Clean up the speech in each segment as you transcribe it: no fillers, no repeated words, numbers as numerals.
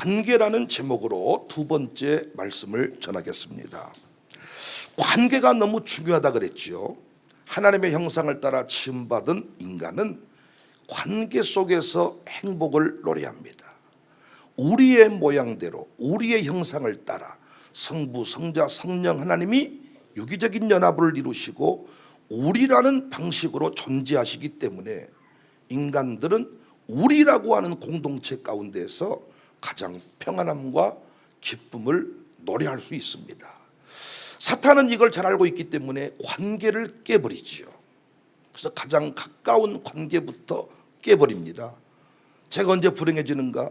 관계라는 제목으로 두 번째 말씀을 전하겠습니다. 관계가 너무 중요하다 그랬지요. 하나님의 형상을 따라 지음받은 인간은 관계 속에서 행복을 노래합니다. 우리의 모양대로 우리의 형상을 따라 성부, 성자, 성령 하나님이 유기적인 연합을 이루시고 우리라는 방식으로 존재하시기 때문에 인간들은 우리라고 하는 공동체 가운데서 가장 평안함과 기쁨을 노래할 수 있습니다. 사탄은 이걸 잘 알고 있기 때문에 관계를 깨버리지요. 그래서 가장 가까운 관계부터 깨버립니다. 제가 언제 불행해지는가?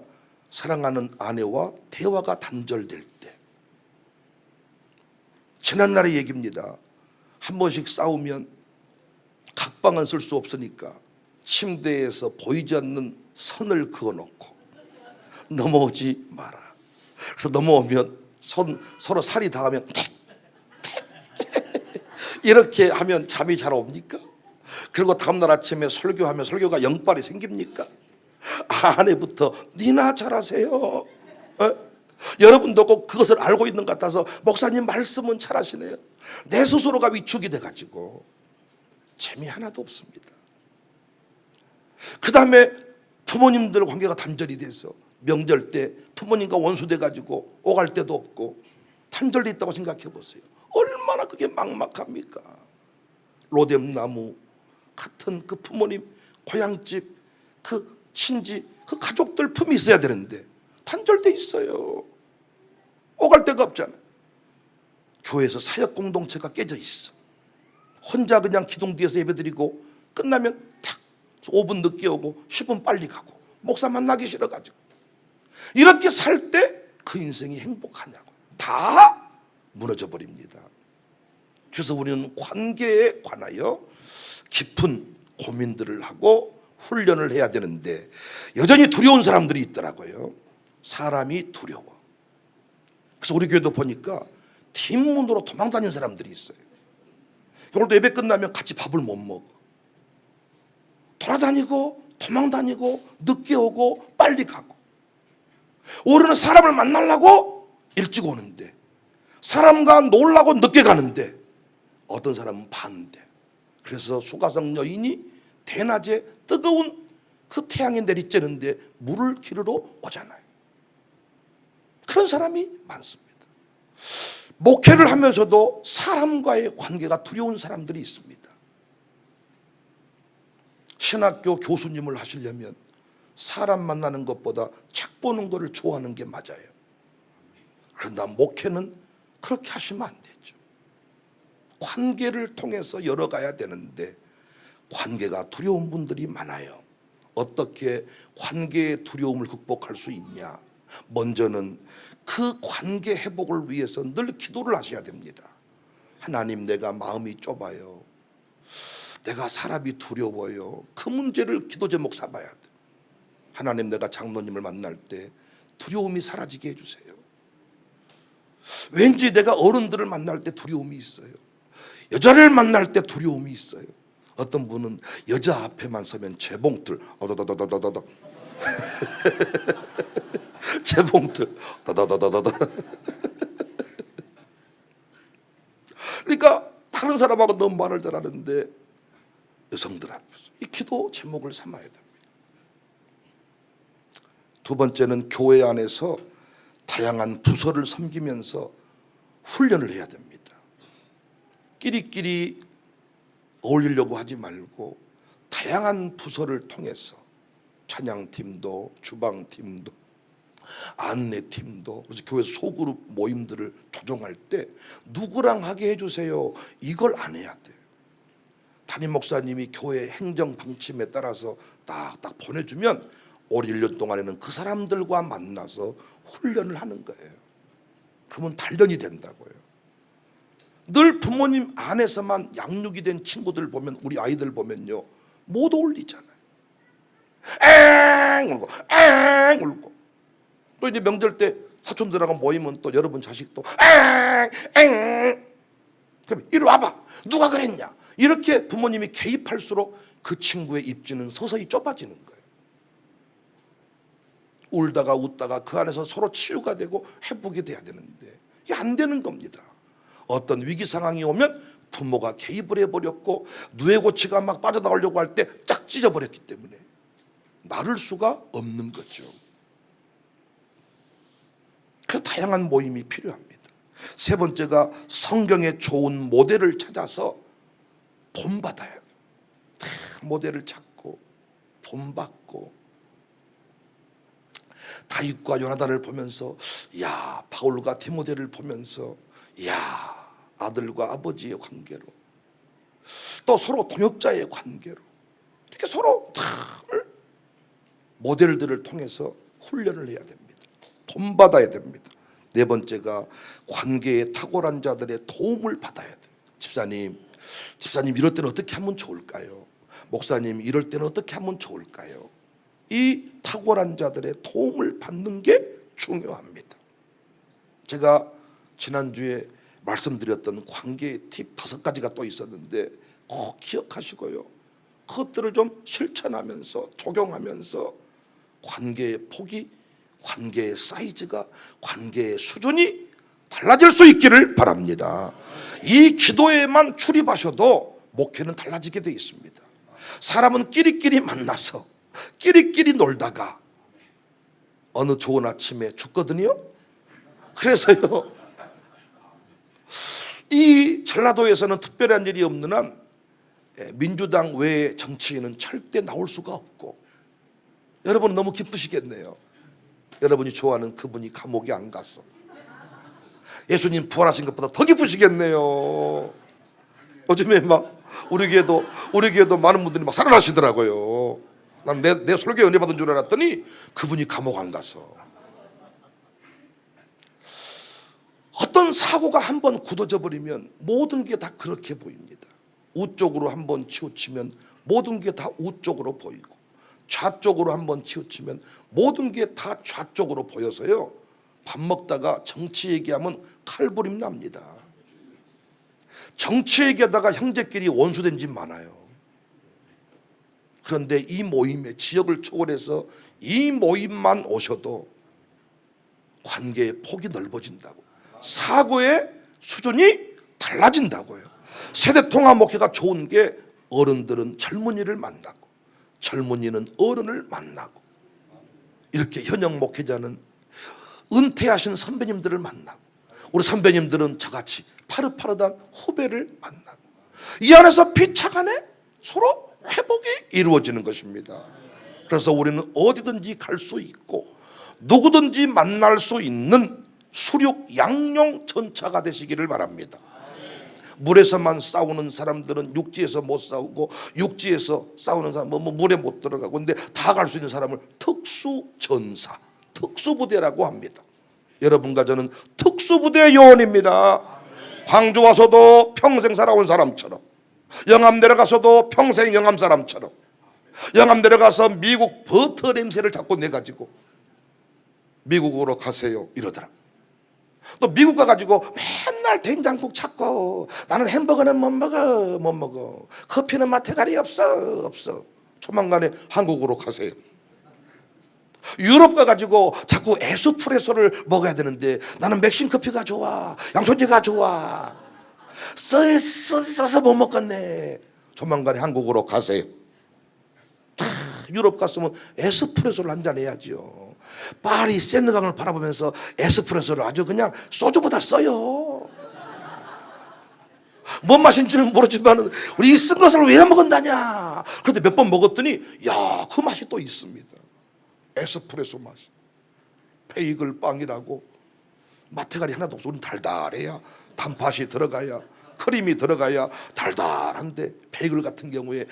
사랑하는 아내와 대화가 단절될 때. 지난날의 얘기입니다. 한 번씩 싸우면 각방은 쓸 수 없으니까 침대에서 보이지 않는 선을 그어놓고 넘어오지 마라. 그래서 넘어오면 서로 살이 닿으면 이렇게 하면 잠이 잘 옵니까? 그리고 다음날 아침에 설교하면 설교가 영빨이 생깁니까? 아내부터 니나 잘하세요. 여러분도 꼭 그것을 알고 있는 것 같아서 목사님 말씀은 잘하시네요. 내 스스로가 위축이 돼가지고 재미 하나도 없습니다. 그 다음에 부모님들 관계가 단절이 돼서 명절 때 부모님과 원수돼가지고 오갈 데도 없고 단절돼 있다고 생각해 보세요. 얼마나 그게 막막합니까? 로뎀나무 같은 그 부모님 고향집 그 친지 그 가족들 품이 있어야 되는데 단절돼 있어요. 오갈 데가 없잖아요. 교회에서 사역 공동체가 깨져 있어. 혼자 그냥 기둥 뒤에서 예배드리고 끝나면 탁 5분 늦게 오고 10분 빨리 가고 목사 만나기 싫어가지고 이렇게 살 때 그 인생이 행복하냐고 다 무너져 버립니다. 그래서 우리는 관계에 관하여 깊은 고민들을 하고 훈련을 해야 되는데 여전히 두려운 사람들이 있더라고요. 사람이 두려워. 그래서 우리 교회도 보니까 뒷문으로 도망다니는 사람들이 있어요. 오늘도 예배 끝나면 같이 밥을 못 먹어. 돌아다니고 도망다니고 늦게 오고 빨리 가고. 우리는 사람을 만나려고 일찍 오는데 사람과 놀라고 늦게 가는데 어떤 사람은 반대. 그래서 수가성 여인이 대낮에 뜨거운 그 태양이 내리쬐는데 물을 기르러 오잖아요. 그런 사람이 많습니다. 목회를 하면서도 사람과의 관계가 두려운 사람들이 있습니다. 신학교 교수님을 하시려면 사람 만나는 것보다 책 보는 것을 좋아하는 게 맞아요. 그런데 목회는 그렇게 하시면 안 되죠. 관계를 통해서 열어가야 되는데 관계가 두려운 분들이 많아요. 어떻게 관계의 두려움을 극복할 수 있냐? 먼저는 그 관계 회복을 위해서 늘 기도를 하셔야 됩니다. 하나님, 내가 마음이 좁아요. 내가 사람이 두려워요. 그 문제를 기도 제목 삼아야 돼. 하나님, 내가 장로님을 만날 때 두려움이 사라지게 해주세요. 왠지 내가 어른들을 만날 때 두려움이 있어요. 여자를 만날 때 두려움이 있어요. 어떤 분은 여자 앞에만 서면 재봉틀 어더더더더더더 재봉틀 더더더더더. 그러니까 다른 사람하고 너무 말을 잘하는데 여성들 앞에서 이 기도 제목을 삼아야 됩니다. 두 번째는 교회 안에서 다양한 부서를 섬기면서 훈련을 해야 됩니다. 끼리끼리 어울리려고 하지 말고 다양한 부서를 통해서 찬양팀도 주방팀도 안내팀도 그래서 교회 소그룹 모임들을 조정할 때 누구랑 하게 해주세요. 이걸 안 해야 돼요. 담임 목사님이 교회 행정 방침에 따라서 딱딱 보내주면 올 1년 동안에는 그 사람들과 만나서 훈련을 하는 거예요. 그러면 단련이 된다고요. 늘 부모님 안에서만 양육이 된 친구들 보면 우리 아이들 보면요 못 어울리잖아요. 엥 울고 엥 울고 또 이제 명절 때 사촌들하고 모이면 또 여러분 자식도 엥 그럼 이리 와봐 누가 그랬냐 이렇게 부모님이 개입할수록 그 친구의 입지는 서서히 좁아지는 거예요. 울다가 웃다가 그 안에서 서로 치유가 되고 회복이 돼야 되는데 이게 안 되는 겁니다. 어떤 위기 상황이 오면 부모가 개입을 해버렸고 누에고치가 막 빠져나오려고 할 때 짝 찢어버렸기 때문에 나를 수가 없는 거죠. 그래서 다양한 모임이 필요합니다. 세 번째가 성경의 좋은 모델을 찾아서 본받아야 돼요. 모델을 찾고 본받고 다윗과 요나단을 보면서 야 바울과 디모데를 보면서 야 아들과 아버지의 관계로 또 서로 동역자의 관계로 이렇게 서로 다 모델들을 통해서 훈련을 해야 됩니다. 본받아야 됩니다. 네 번째가 관계에 탁월한 자들의 도움을 받아야 돼요. 집사님 이럴 때는 어떻게 하면 좋을까요? 목사님 이럴 때는 어떻게 하면 좋을까요? 이 탁월한 자들의 도움을 받는 게 중요합니다. 제가 지난주에 말씀드렸던 관계의 팁 5가지가 또 있었는데 꼭 기억하시고요. 그것들을 좀 실천하면서 적용하면서 관계의 폭이, 관계의 사이즈가, 관계의 수준이 달라질 수 있기를 바랍니다. 이 기도에만 출입하셔도 목회는 달라지게 되어 있습니다. 사람은 끼리끼리 만나서 끼리끼리 놀다가 어느 좋은 아침에 죽거든요. 그래서요 이 전라도에서는 특별한 일이 없는 한 민주당 외의 정치인은 절대 나올 수가 없고, 여러분 너무 기쁘시겠네요. 여러분이 좋아하는 그분이 감옥에 안 갔어. 예수님 부활하신 것보다 더 기쁘시겠네요. 요즘에 막 우리 교회도 많은 분들이 막 살아나시더라고요. 난 내 설교에 은혜 받은 줄 알았더니 그분이 감옥 안 가서. 어떤 사고가 한번 굳어져 버리면 모든 게 다 그렇게 보입니다. 우쪽으로 한번 치우치면 모든 게 다 우쪽으로 보이고, 좌쪽으로 한번 치우치면 모든 게 다 좌쪽으로 보여서요, 밥 먹다가 정치 얘기하면 칼부림 납니다. 정치 얘기하다가 형제끼리 원수된 집 많아요. 그런데 이 모임에 지역을 초월해서 이 모임만 오셔도 관계의 폭이 넓어진다고, 사고의 수준이 달라진다고요. 세대통합 목회가 좋은 게 어른들은 젊은이를 만나고 젊은이는 어른을 만나고, 이렇게 현역 목회자는 은퇴하신 선배님들을 만나고, 우리 선배님들은 저같이 파릇파릇한 후배를 만나고, 이 안에서 피차간에 서로 회복이 이루어지는 것입니다. 그래서 우리는 어디든지 갈 수 있고 누구든지 만날 수 있는 수륙 양용 전차가 되시기를 바랍니다. 물에서만 싸우는 사람들은 육지에서 못 싸우고, 육지에서 싸우는 사람은 물에 못 들어가고, 근데 다 갈 수 있는 사람을 특수전사, 특수부대라고 합니다. 여러분과 저는 특수부대 요원입니다. 광주 와서도 평생 살아온 사람처럼, 영암 내려가서도 평생 영암 사람처럼, 영암 내려가서 미국 버터 냄새를 자꾸 내가지고 미국으로 가세요 이러더라. 또 미국 가가지고 맨날 된장국 찾고, 나는 햄버거는 못 먹어, 커피는 마테가리 없어. 조만간에 한국으로 가세요. 유럽 가가지고 자꾸 에스프레소를 먹어야 되는데 나는 맥심 커피가 좋아, 양초지가 좋아, 써서 못 먹겠네. 조만간에 한국으로 가세요. 유럽 갔으면 에스프레소를 한잔 해야죠. 파리 세느강을 바라보면서 에스프레소를 아주 그냥 소주보다 써요. 뭔 맛인지는 모르지만 우리 이 쓴 것을 왜 먹은다냐. 그런데 몇 번 먹었더니 야, 그 맛이 또 있습니다. 에스프레소 맛이. 베이글 빵이라고 마테가리 하나도 없어. 우린 달달해야, 단팥이 들어가야, 크림이 들어가야 달달한데, 베이글 같은 경우에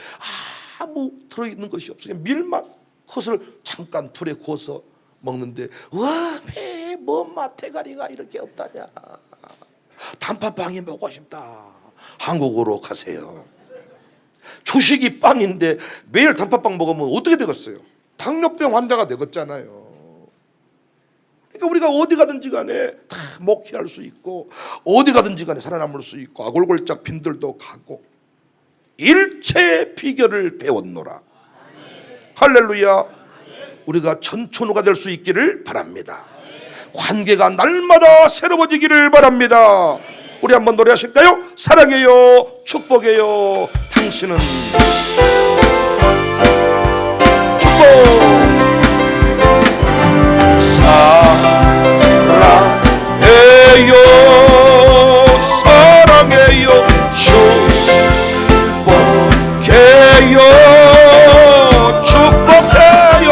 아무 들어있는 것이 없어요. 밀만, 그것을 잠깐 불에 구워서 먹는데, 와, 뭔 마테가리가 이렇게 없다냐. 단팥빵이 먹고 싶다. 한국으로 가세요. 주식이 빵인데 매일 단팥빵 먹으면 어떻게 되겠어요? 당뇨병 환자가 되겠잖아요. 그러니까 우리가 어디 가든지 간에 다 목회할 수 있고, 어디 가든지 간에 살아남을 수 있고, 아골골짝 빈들도 가고, 일체의 비결을 배웠노라. 할렐루야. 우리가 전천후가 될 수 있기를 바랍니다. 관계가 날마다 새로워지기를 바랍니다. 우리 한번 노래하실까요? 사랑해요, 축복해요, 당신은 축복. 사랑해요, 사랑해요, 축복해요, 축복해요,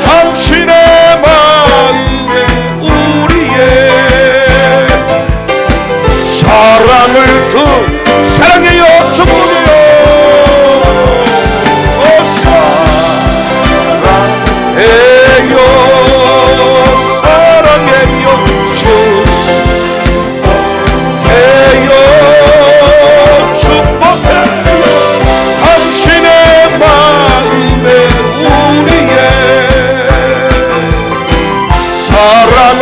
당신의 마음에 우리의 사랑을 사랑해요, 축복해요, 사랑해요, 사랑해요, 축복해요, 축복해요, 당신의 마음에 우리의 사랑을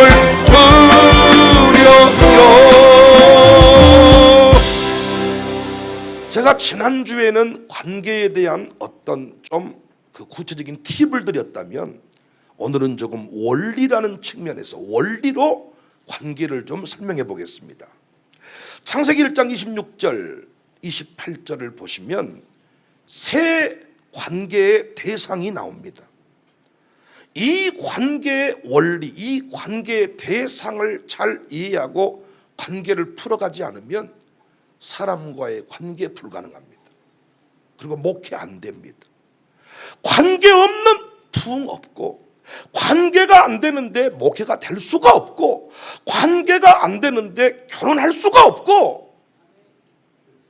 제가 지난주에는 관계에 대한 어떤 좀 그 구체적인 팁을 드렸다면 오늘은 조금 원리라는 측면에서 원리로 관계를 좀 설명해 보겠습니다. 창세기 1장 26절 28절을 보시면 세 관계의 대상이 나옵니다. 이 관계의 원리, 이 관계의 대상을 잘 이해하고 관계를 풀어가지 않으면 사람과의 관계 불가능합니다. 그리고 목회 안 됩니다. 관계 없는 부흥 없고, 관계가 안 되는데 목회가 될 수가 없고, 관계가 안 되는데 결혼할 수가 없고,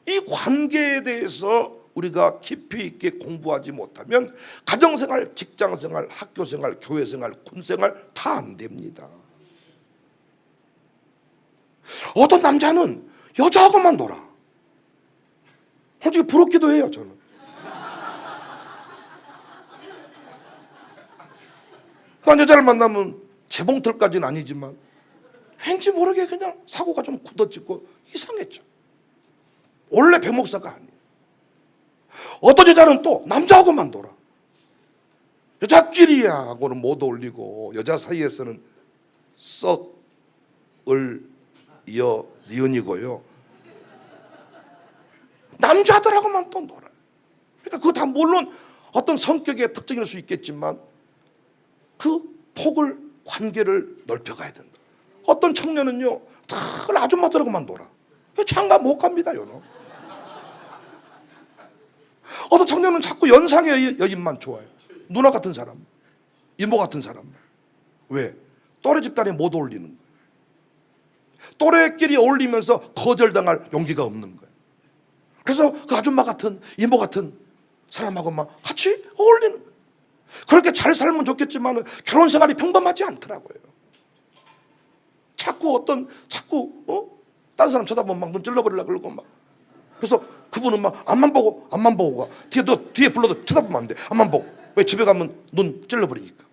이 관계에 대해서 우리가 깊이 있게 공부하지 못하면 가정생활, 직장생활, 학교생활, 교회생활, 군생활 다 안 됩니다. 어떤 남자는 여자하고만 놀아. 솔직히 부럽기도 해요, 저는. 난 여자를 만나면 재봉틀까지는 아니지만 왠지 모르게 그냥 사고가 좀 굳어지고 이상했죠. 원래 배목사가 아니에요. 어떤 여자는 또 남자하고만 놀아. 여자끼리야 하고는 못 어울리고, 여자 사이에서는 썩을 이어 니은이고요. 남자들하고만 또 놀아요. 그러니까 그거 다 물론 어떤 성격의 특징일 수 있겠지만 그 폭을, 관계를 넓혀가야 된다. 어떤 청년은요, 다 아줌마들하고만 놀아. 장가 못 갑니다, 요놈. 어떤 청년은 자꾸 연상의 여인만 좋아해요. 누나 같은 사람, 이모 같은 사람. 왜? 또래 집단에 못 어울리는 거예요. 또래끼리 어울리면서 거절당할 용기가 없는 거예요. 그래서 그 아줌마 같은, 이모 같은 사람하고만 같이 어울리는 거예요. 그렇게 잘 살면 좋겠지만 결혼 생활이 평범하지 않더라고요. 자꾸 딴 사람 쳐다보면 막 눈 찔러버리려고 그러고 막. 그래서 그분은 막 앞만 보고 가. 뒤에 불러도 쳐다보면 안 돼. 앞만 보고. 왜? 집에 가면 눈 찔러버리니까.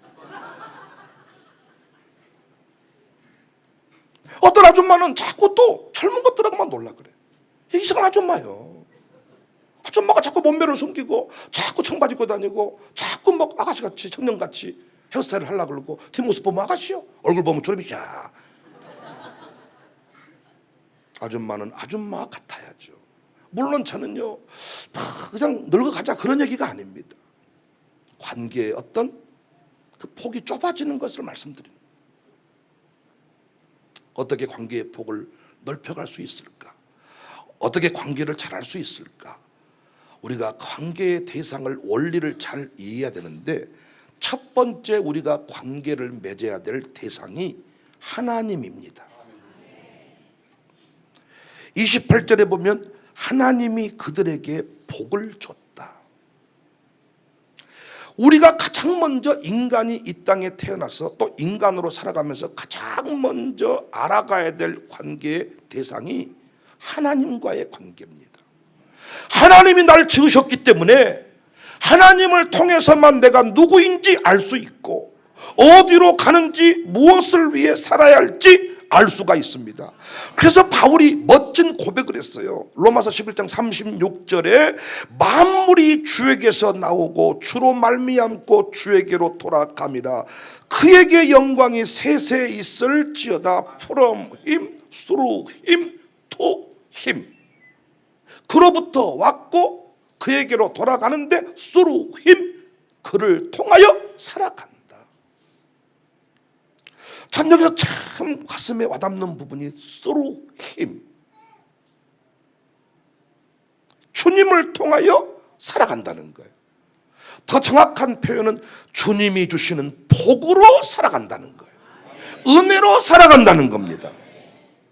어떤 아줌마는 자꾸 또 젊은 것들하고만 놀라 그래. 이상한 아줌마예요. 아줌마가 자꾸 몸매를 숨기고, 자꾸 청바지 입고 다니고, 자꾸 막 아가씨같이, 청년같이 헤어스타일을 하려고 그러고, 뒷모습 보면 아가씨요, 얼굴 보면 주름이 쫙. 아줌마는 아줌마 같아야죠. 물론 저는요, 그냥 늙어가자 그런 얘기가 아닙니다. 관계의 어떤 그 폭이 좁아지는 것을 말씀드립니다. 어떻게 관계의 폭을 넓혀갈 수 있을까? 어떻게 관계를 잘할 수 있을까? 우리가 관계의 대상을, 원리를 잘 이해해야 되는데, 첫 번째 우리가 관계를 맺어야 될 대상이 하나님입니다. 28절에 보면 하나님이 그들에게 복을 줬다. 우리가 가장 먼저 인간이 이 땅에 태어나서 또 인간으로 살아가면서 가장 먼저 알아가야 될 관계의 대상이 하나님과의 관계입니다. 하나님이 날 지으셨기 때문에 하나님을 통해서만 내가 누구인지 알 수 있고, 어디로 가는지, 무엇을 위해 살아야 할지 알 수가 있습니다. 그래서 바울이 멋진 고백을 했어요. 로마서 11장 36절에 만물이 주에게서 나오고 주로 말미암고 주에게로 돌아감이라. 그에게 영광이 세세 있을지어다. From him, through him, to him. 그로부터 왔고 그에게로 돌아가는데 through him, 그를 통하여 살아간다. 전 여기서 참 가슴에 와닿는 부분이 through him, 주님을 통하여 살아간다는 거예요. 더 정확한 표현은 주님이 주시는 복으로 살아간다는 거예요. 은혜로 살아간다는 겁니다.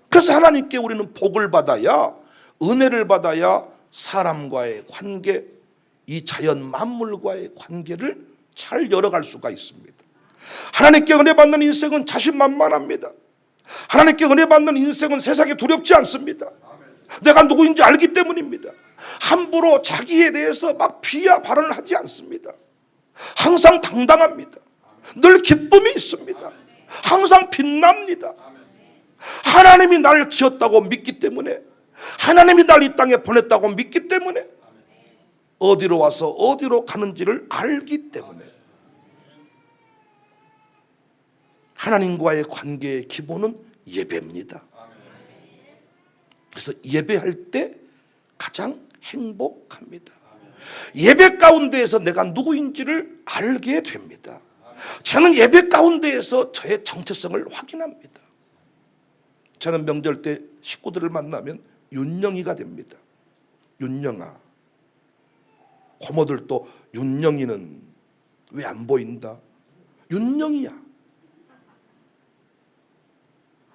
그래서 하나님께 우리는 복을 받아야, 은혜를 받아야 사람과의 관계, 이 자연 만물과의 관계를 잘 열어갈 수가 있습니다. 하나님께 은혜 받는 인생은 자신만만합니다. 하나님께 은혜 받는 인생은 세상에 두렵지 않습니다. 내가 누구인지 알기 때문입니다. 함부로 자기에 대해서 막 비하 발언을 하지 않습니다. 항상 당당합니다. 늘 기쁨이 있습니다. 항상 빛납니다. 하나님이 나를 지었다고 믿기 때문에, 하나님이 날 이 땅에 보냈다고 믿기 때문에, 어디로 와서 어디로 가는지를 알기 때문에, 하나님과의 관계의 기본은 예배입니다. 그래서 예배할 때 가장 행복합니다. 예배 가운데에서 내가 누구인지를 알게 됩니다. 저는 예배 가운데에서 저의 정체성을 확인합니다. 저는 명절 때 식구들을 만나면 윤영이가 됩니다. 윤영아. 고모들도 윤영이는 왜 안 보인다? 윤영이야.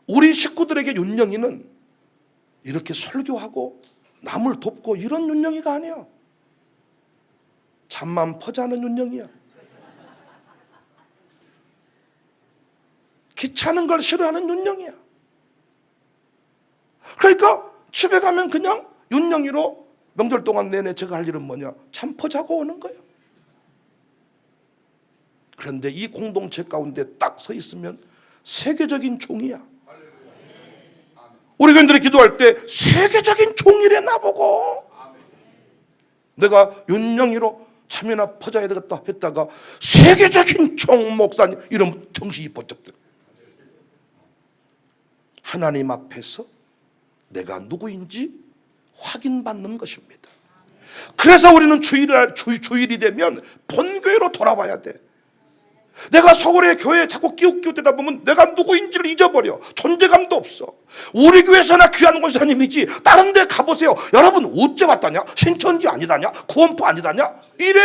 우리 식구들에게 윤영이는 이렇게 설교하고 남을 돕고 이런 윤영이가 아니야. 잠만 퍼자는 윤영이야. 귀찮은 걸 싫어하는 윤영이야. 그러니까 집에 가면 그냥 윤영이로 명절 동안 내내 제가 할 일은 뭐냐? 잠 퍼자고 오는 거예요. 그런데 이 공동체 가운데 딱 서 있으면 세계적인 종이야. 우리 교인들이 기도할 때 세계적인 종이래 나보고. 내가 윤영이로 참여나 퍼져야 되겠다 했다가 세계적인 종 목사님 이러면 정신이 번쩍 들어. 하나님 앞에서 내가 누구인지 확인받는 것입니다. 그래서 우리는 주일이 되면 본교회로 돌아와야 돼. 내가 서울의 교회에 자꾸 끼웃끼웃대다 보면 내가 누구인지를 잊어버려. 존재감도 없어. 우리 교회에서나 귀한 권사님이지 다른 데 가보세요. 여러분 어째 왔다냐? 신천지 아니다냐? 구원포 아니다냐? 이래.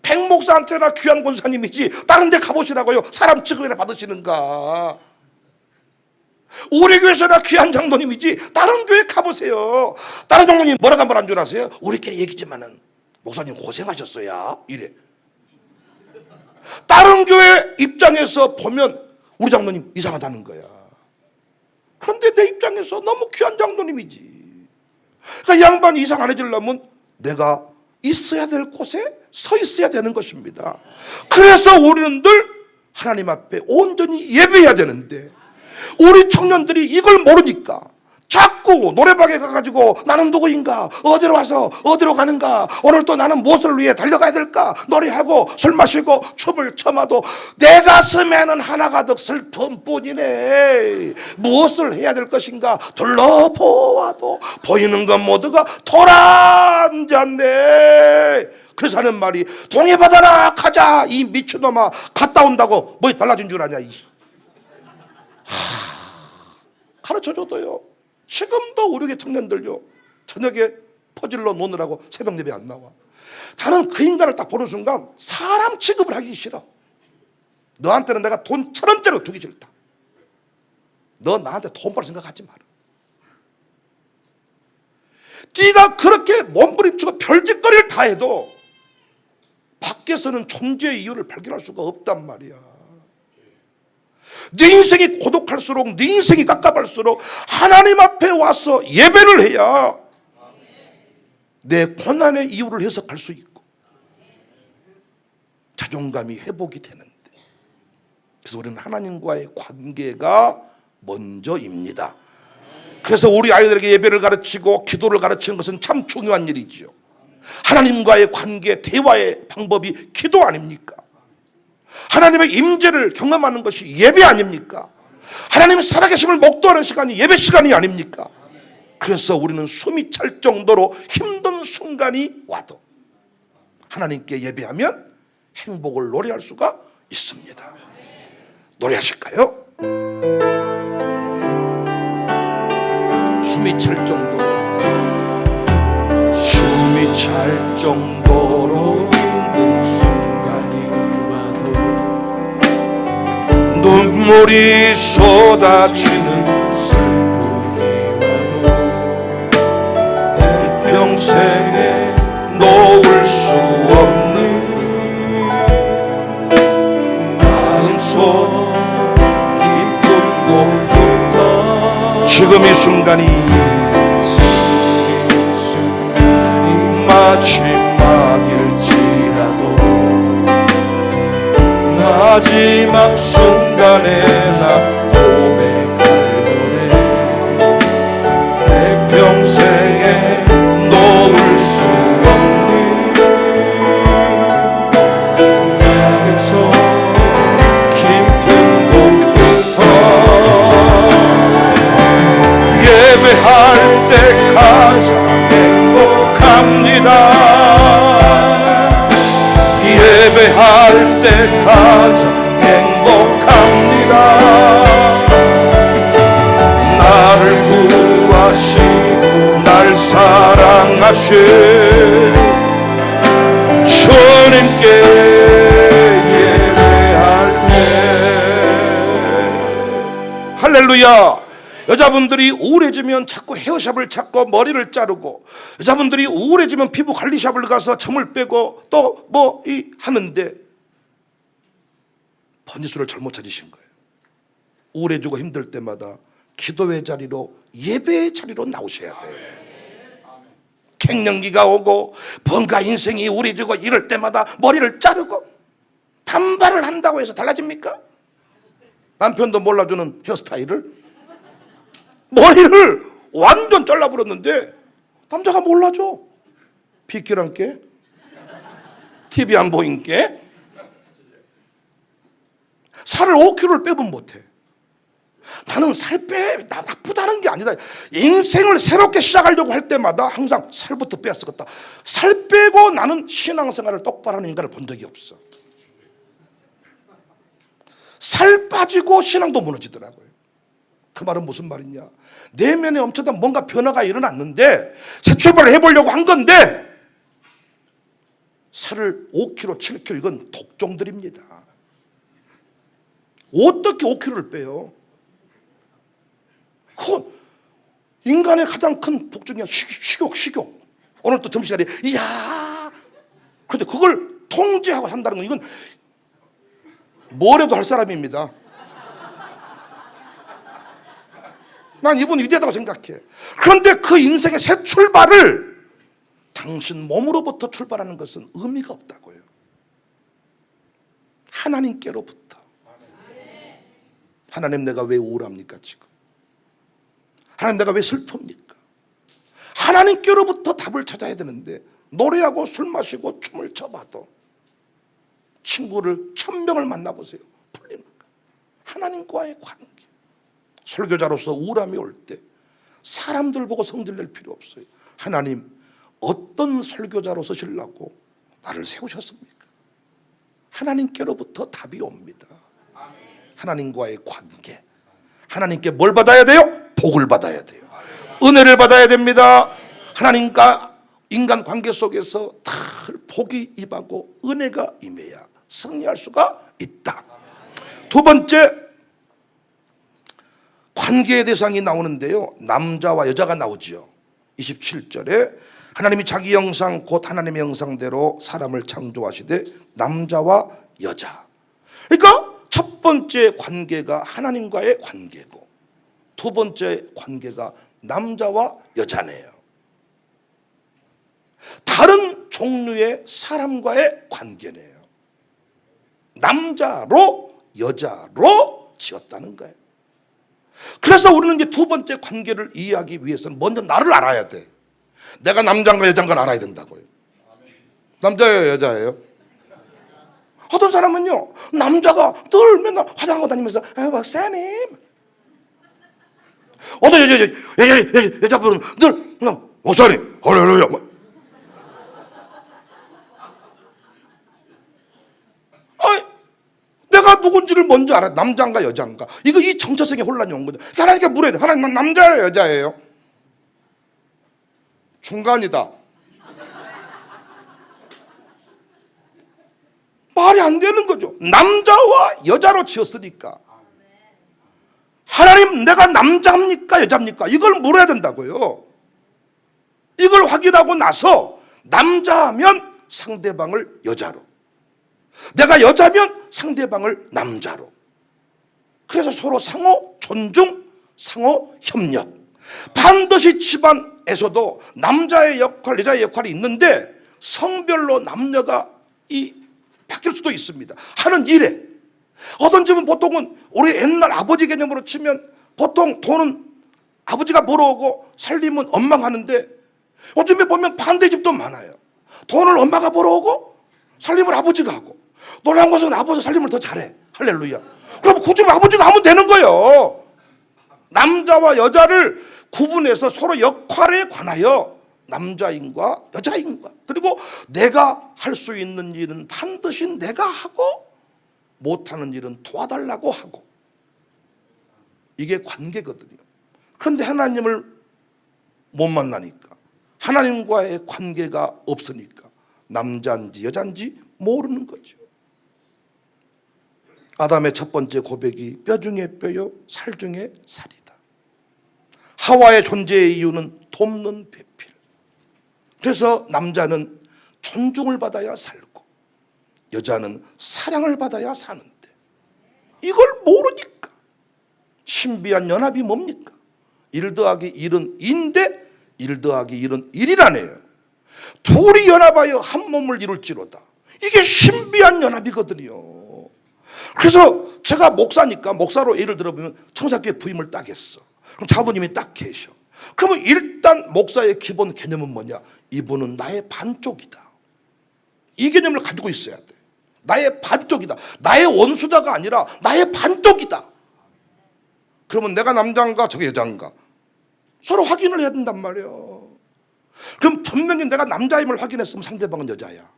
백목사한테나 귀한 권사님이지 다른 데 가보시라고요. 사람 취급이나 받으시는가? 우리 교회에서나 귀한 장로님이지 다른 교회 가보세요. 다른 장로님 뭐라고 말한 줄 아세요? 우리끼리 얘기지만은 목사님 고생하셨어요. 이래. 다른 교회 입장에서 보면 우리 장로님 이상하다는 거야. 그런데 내 입장에서 너무 귀한 장로님이지. 그러니까 이 양반이 이상해지려면 내가 있어야 될 곳에 서 있어야 되는 것입니다. 그래서 우리는 늘 하나님 앞에 온전히 예배해야 되는데 우리 청년들이 이걸 모르니까 자꾸 노래방에 가가지고 나는 누구인가, 어디로 와서 어디로 가는가, 오늘 또 나는 무엇을 위해 달려가야 될까, 노래하고 술 마시고 춤을 춰마도 내 가슴에는 하나 가득 슬픔뿐이네. 무엇을 해야 될 것인가 둘러보아도 보이는 것 모두가 돌아앉았네. 그래서 하는 말이 동해바다나 가자 이 미친놈아. 갔다 온다고 뭐 달라진 줄 아냐. 가르쳐줘도요. 지금도 우리 교회 청년들요 저녁에 퍼질러 노느라고 새벽 예배 안 나와. 나는 그 인간을 딱 보는 순간 사람 취급을 하기 싫어. 너한테는 내가 돈 1,000원짜리 주기 싫다. 너 나한테 돈 벌 생각하지 마라. 네가 그렇게 몸부림치고 별짓거리를 다 해도 밖에서는 존재의 이유를 발견할 수가 없단 말이야. 네 인생이 고독할수록, 네 인생이 깝깝할수록 하나님 앞에 와서 예배를 해야 내 고난의 이유를 해석할 수 있고 자존감이 회복이 되는데, 그래서 우리는 하나님과의 관계가 먼저입니다. 그래서 우리 아이들에게 예배를 가르치고 기도를 가르치는 것은 참 중요한 일이지요. 하나님과의 관계, 대화의 방법이 기도 아닙니까? 하나님의 임재를 경험하는 것이 예배 아닙니까? 하나님의 살아계심을 목도하는 시간이 예배 시간이 아닙니까? 그래서 우리는 숨이 찰 정도로 힘든 순간이 와도 하나님께 예배하면 행복을 노래할 수가 있습니다. 노래하실까요? 숨이 찰 정도로, 숨이 찰 정도로 힘든 순간이 와도 눈물이 쏟아지는 슬픔이 와도 평생에 놓을 수 없는 마음속 깊은 곳부터 지금 이 순간이 마지막일지라도 마지막 순간에 나 고백할 노래 내 평생에 놓을 수 없는 마음속 깊은 곳부터 예배할 때 가장 행복합니다. 예배할 때 가장 행복합니다. 나를 구하시고 날 사랑하신 주님께 예배할 때. 할렐루야. 여자분들이 우울해지면 자꾸 헤어샵을 찾고 머리를 자르고, 여자분들이 우울해지면 피부 관리샵을 가서 점을 빼고 또 뭐 하는데 번지수를 잘못 찾으신 거예요. 우울해지고 힘들 때마다 기도의 자리로, 예배의 자리로 나오셔야 돼요. 갱년기가 오고 뭔가 인생이 우울해지고 이럴 때마다 머리를 자르고 단발을 한다고 해서 달라집니까? 남편도 몰라주는 헤어스타일을 머리를 완전 잘라버렸는데 남자가 몰라줘. 비키란 게, TV 안 보인 게. 살을 5kg를 빼면 못해. 나는 나쁘다는 게 아니다. 인생을 새롭게 시작하려고 할 때마다 항상 살부터 빼야 쓰겠다. 살 빼고 나는 신앙생활을 똑바로 하는 인간을 본 적이 없어. 살 빠지고 신앙도 무너지더라고요. 그 말은 무슨 말이냐? 내면에 엄청난 뭔가 변화가 일어났는데 새 출발을 해보려고 한 건데 살을 5kg, 7kg 이건 독종들입니다. 어떻게 5kg를 빼요? 그건 인간의 가장 큰 복종이야. 식욕. 오늘 또 점심시간에 이야. 그런데 그걸 통제하고 산다는 건 이건 뭐래도 할 사람입니다. 난 이분 위대하다고 생각해. 그런데 그 인생의 새 출발을 당신 몸으로부터 출발하는 것은 의미가 없다고요. 하나님께로부터. 하나님, 내가 왜 우울합니까 지금? 하나님, 내가 왜 슬픕니까? 하나님께로부터 답을 찾아야 되는데 노래하고 술 마시고 춤을 춰봐도, 친구를 1000명을 만나보세요, 풀리는 거. 하나님과의 관계. 설교자로서 우울함이 올 때 사람들 보고 성질낼 필요 없어요. 하나님, 어떤 설교자로 쓰시려고 나를 세우셨습니까? 하나님께로부터 답이 옵니다. 하나님과의 관계. 하나님께 뭘 받아야 돼요? 복을 받아야 돼요. 은혜를 받아야 됩니다. 하나님과 인간 관계 속에서 늘 복이 임하고 은혜가 임해야 승리할 수가 있다. 두 번째, 관계의 대상이 나오는데요, 남자와 여자가 나오지요. 27절에 하나님이 자기 형상 곧 하나님의 형상대로 사람을 창조하시되 남자와 여자. 그러니까 첫 번째 관계가 하나님과의 관계고 두 번째 관계가 남자와 여자네요. 다른 종류의 사람과의 관계네요. 남자로 여자로 지었다는 거예요. 그래서 우리는 이제 두 번째 관계를 이해하기 위해서는 먼저 나를 알아야 돼. 내가 남자인가 여자인가 알아야 된다고요. 남자예요, 여자예요? 어떤 사람은요, 남자가 늘 맨날 화장하고 다니면서 목사님. 어떤 여자분은 늘 목사님, 할렐루야. 아니, 내가 누군지를 먼저 알아. 남자인가 여자인가. 이 정체성의 혼란이 온 거죠. 하나님께 물어야 돼. 하나님, 난 남자예요, 여자예요? 중간이다. 말이 안 되는 거죠. 남자와 여자로 지었으니까. 하나님, 내가 남자입니까 여자입니까? 이걸 물어야 된다고요. 이걸 확인하고 나서 남자면 상대방을 여자로, 내가 여자면 상대방을 남자로. 그래서 서로 상호 존중, 상호 협력. 반드시 집안에서도 남자의 역할, 여자의 역할이 있는데 성별로 남녀가 바뀔 수도 있습니다. 하는 일에 어떤 집은 보통은 우리 옛날 아버지 개념으로 치면 보통 돈은 아버지가 벌어오고 살림은 엄마가 하는데 요즘에 보면 반대 집도 많아요. 돈을 엄마가 벌어오고 살림을 아버지가 하고, 놀라운 것은 아버지가 살림을 더 잘해. 할렐루야. 그럼 그 집 아버지가 하면 되는 거예요. 남자와 여자를 구분해서 서로 역할에 관하여 남자인과 여자인과, 그리고 내가 할 수 있는 일은 반드시 내가 하고 못하는 일은 도와달라고 하고, 이게 관계거든요. 그런데 하나님을 못 만나니까, 하나님과의 관계가 없으니까 남자인지 여자인지 모르는 거죠. 아담의 첫 번째 고백이 뼈 중에 뼈요 살 중에 살이다. 하와의 존재의 이유는 돕는 배필. 그래서 남자는 존중을 받아야 살고 여자는 사랑을 받아야 사는데, 이걸 모르니까 신비한 연합이 뭡니까? 1 더하기 1은 2인데 1 더하기 1은 1이라네요. 둘이 연합하여 한 몸을 이룰지로다. 이게 신비한 연합이거든요. 그래서 제가 목사니까, 목사로 예를 들어보면 청사교회 부임을 딱 했어. 그럼 장로님이 딱 계셔. 그러면 일단 목사의 기본 개념은 뭐냐? 이분은 나의 반쪽이다. 이 개념을 가지고 있어야 돼. 나의 반쪽이다. 나의 원수다가 아니라 나의 반쪽이다. 그러면 내가 남자인가 저게 여자인가 서로 확인을 해야 된단 말이에요. 그럼 분명히 내가 남자임을 확인했으면 상대방은 여자야.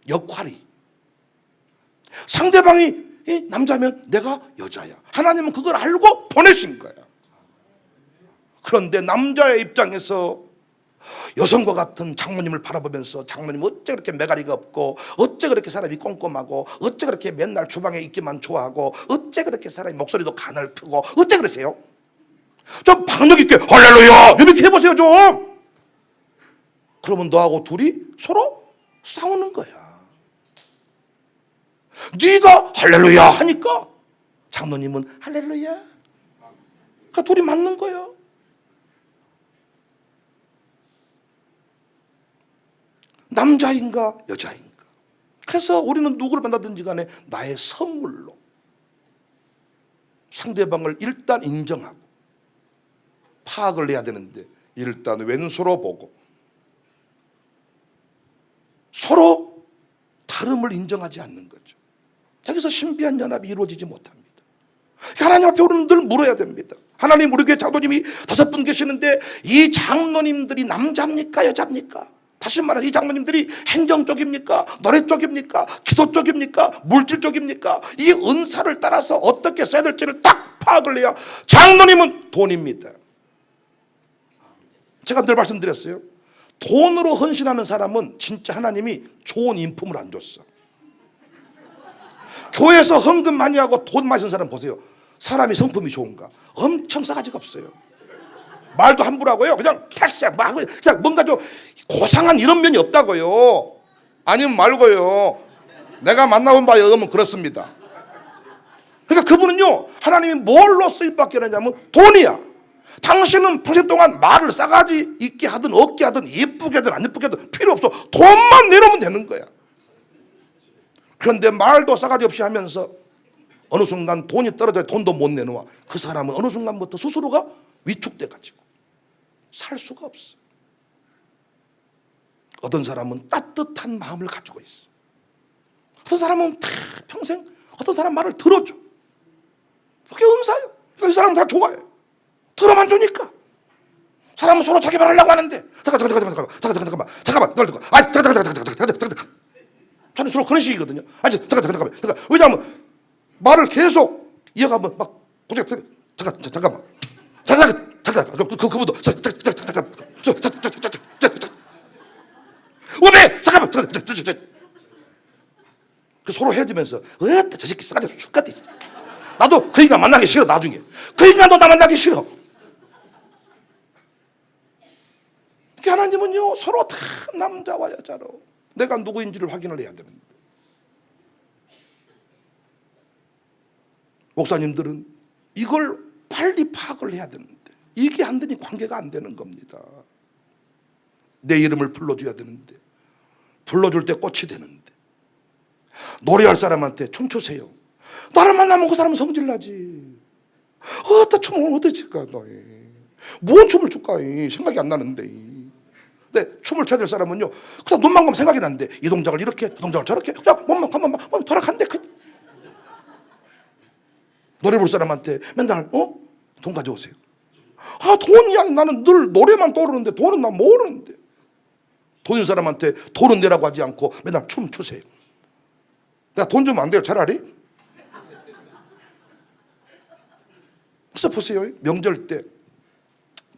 역할이. 상대방이 남자면 내가 여자야. 하나님은 그걸 알고 보내신 거야. 그런데 남자의 입장에서 여성과 같은 장모님을 바라보면서, 장모님 어째 그렇게 매가리가 없고, 어째 그렇게 사람이 꼼꼼하고, 어째 그렇게 맨날 주방에 있기만 좋아하고, 어째 그렇게 사람이 목소리도 가늘프고, 어째 그러세요? 좀 박력 있게 할렐루야 이렇게 해보세요 좀. 그러면 너하고 둘이 서로 싸우는 거야. 네가 할렐루야 하니까 장로님은 할렐루야. 그러니까 둘이 맞는 거예요. 남자인가 여자인가. 그래서 우리는 누구를 만나든지 간에 나의 선물로 상대방을 일단 인정하고 파악을 해야 되는데, 일단 왼수로 보고 서로 다름을 인정하지 않는 거죠. 여기서 신비한 연합이 이루어지지 못합니다. 하나님 앞에 우리는 늘 물어야 됩니다. 하나님, 우리 교회 장로님이 5분 계시는데 이 장로님들이 남자입니까 여자입니까? 다시 말해서 이 장로님들이 행정 쪽입니까? 노래 쪽입니까? 기도 쪽입니까? 물질 쪽입니까? 이 은사를 따라서 어떻게 써야 될지를 딱 파악을 해야 장로님은 돈입니다. 제가 늘 말씀드렸어요. 돈으로 헌신하는 사람은 진짜 하나님이 좋은 인품을 안 줬어. 교회에서 헌금 많이 하고 돈 많이 쓴 사람 보세요. 사람이 성품이 좋은가? 엄청 싸가지가 없어요. 말도 함부로 하고요. 그냥 택시야 막 그냥 뭔가 좀 고상한 이런 면이 없다고요. 아니면 말고요. 내가 만나본 바에 의하면 그렇습니다. 그러니까 그분은요, 하나님이 뭘로 쓰임받게 하냐면 돈이야. 당신은 평생 동안 말을 싸가지 있게 하든 없게 하든 예쁘게 하든 안 예쁘게 하든 필요 없어. 돈만 내놓으면 되는 거야. 그런데 말도 싸가지 없이 하면서 어느 순간 돈이 떨어져야 돈도 못 내놓아. 그 사람은 어느 순간부터 스스로가 위축돼 가지고 살 수가 없어. 어떤 사람은 따뜻한 마음을 가지고 있어. 어떤 사람은 평생 어떤 사람 말을 들어줘. 그게 은사예요. 이 사람은 다 좋아해. 들어만 주니까. 사람은 서로 자기 말 하려고 하는데 잠깐만 널 듣고 잠깐 저는 주로 그런 식이거든요. 잠깐만. 왜냐하면 말을 계속 이어가면 막 잠깐만 그분도 왜 잠깐만 서로 헤어지면서 저 새끼 싸가지 죽겠다. 나도 그 인간 만나기 싫어. 나중에 그 인간도 나 만나기 싫어. 하나님은요 서로 다 남자와 여자로 내가 누구인지를 확인을 해야 되는데, 목사님들은 이걸 빨리 파악을 해야 되는데 이게 안 되니 관계가 안 되는 겁니다. 내 이름을 불러줘야 되는데 불러줄 때 꽃이 되는데, 노래할 사람한테 춤추세요. 나를 만나면 그 사람은 성질나지. 어따 춤을 어떻게 출까? 뭔 춤을 출까? 생각이 안 나는데. 근데 춤을 춰야 될 사람은요 그냥 눈만 감으면 생각이 나는데 이 동작을 이렇게 이 동작을 저렇게 그냥 몸만 돌아간대. 노래 부를 사람한테 맨날 돈 가져오세요. 돈이 아니, 나는 늘 노래만 떠오르는데 돈은 난 모르는데. 돈 있는 사람한테 돈은 내라고 하지 않고 맨날 춤 추세요. 내가 돈 주면 안 돼요 차라리? 그래서 보세요, 명절 때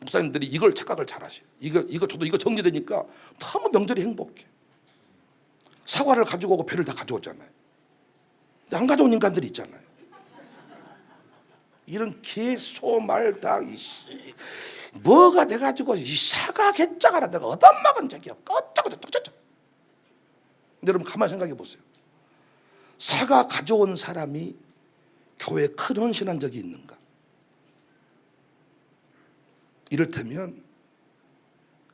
목사님들이 이걸 착각을 잘 하셔요. 저도 이거 정리되니까 너무 명절이 행복해. 사과를 가지고 오고 배를 다 가져오잖아요. 근데 안 가져온 인간들이 있잖아요. 이런 개소 말 다 뭐가 돼가지고 이 사과 개짜가라 내가 얻어먹은 적이 없고 어쩌고 저쩌고. 근데 여러분 가만히 생각해 보세요. 사과 가져온 사람이 교회에 큰 헌신한 적이 있는가? 이를테면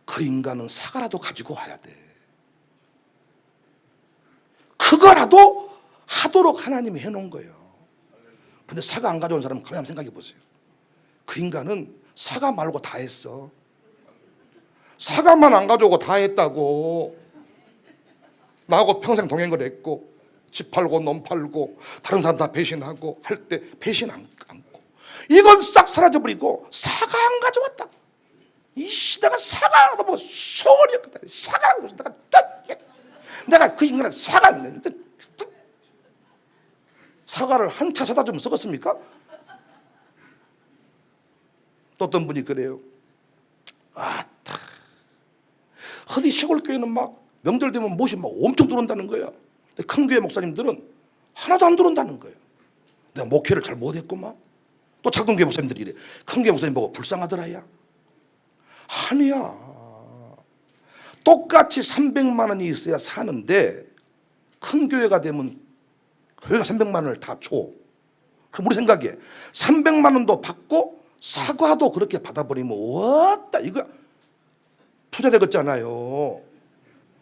그 인간은 사과라도 가지고 와야 돼. 그거라도 하도록 하나님이 해놓은 거예요. 근데 사과 안 가져온 사람은 가만히 생각해 보세요. 그 인간은 사과 말고 다 했어. 사과만 안 가져오고 다 했다고. 나하고 평생 동행을 했고 집 팔고 놈 팔고 다른 사람 다 배신하고 할 때 배신 않고 이건 싹 사라져버리고 사과 안 가져왔다. 내가 사과라도 뭐 소원이었거든. 사과라고 내가 그 인간한테 사과를 한 차 사다 주면 썩었습니까? 또 어떤 분이 그래요. 어디 시골 교회는 막 명절 되면 못이 막 엄청 들어온다는 거예요. 근데 큰 교회 목사님들은 하나도 안 들어온다는 거예요. 내가 목회를 잘 못했구만. 또 작은 교회 목사님들이 이래. 큰 교회 목사님 보고 불쌍하더라야. 아니야. 똑같이 300만 원이 있어야 사는데 큰 교회가 되면 교회가 300만 원을 다 줘. 그럼 우리 생각에 300만 원도 받고 사과도 그렇게 받아버리면 왔다 이거 투자 되겠잖아요.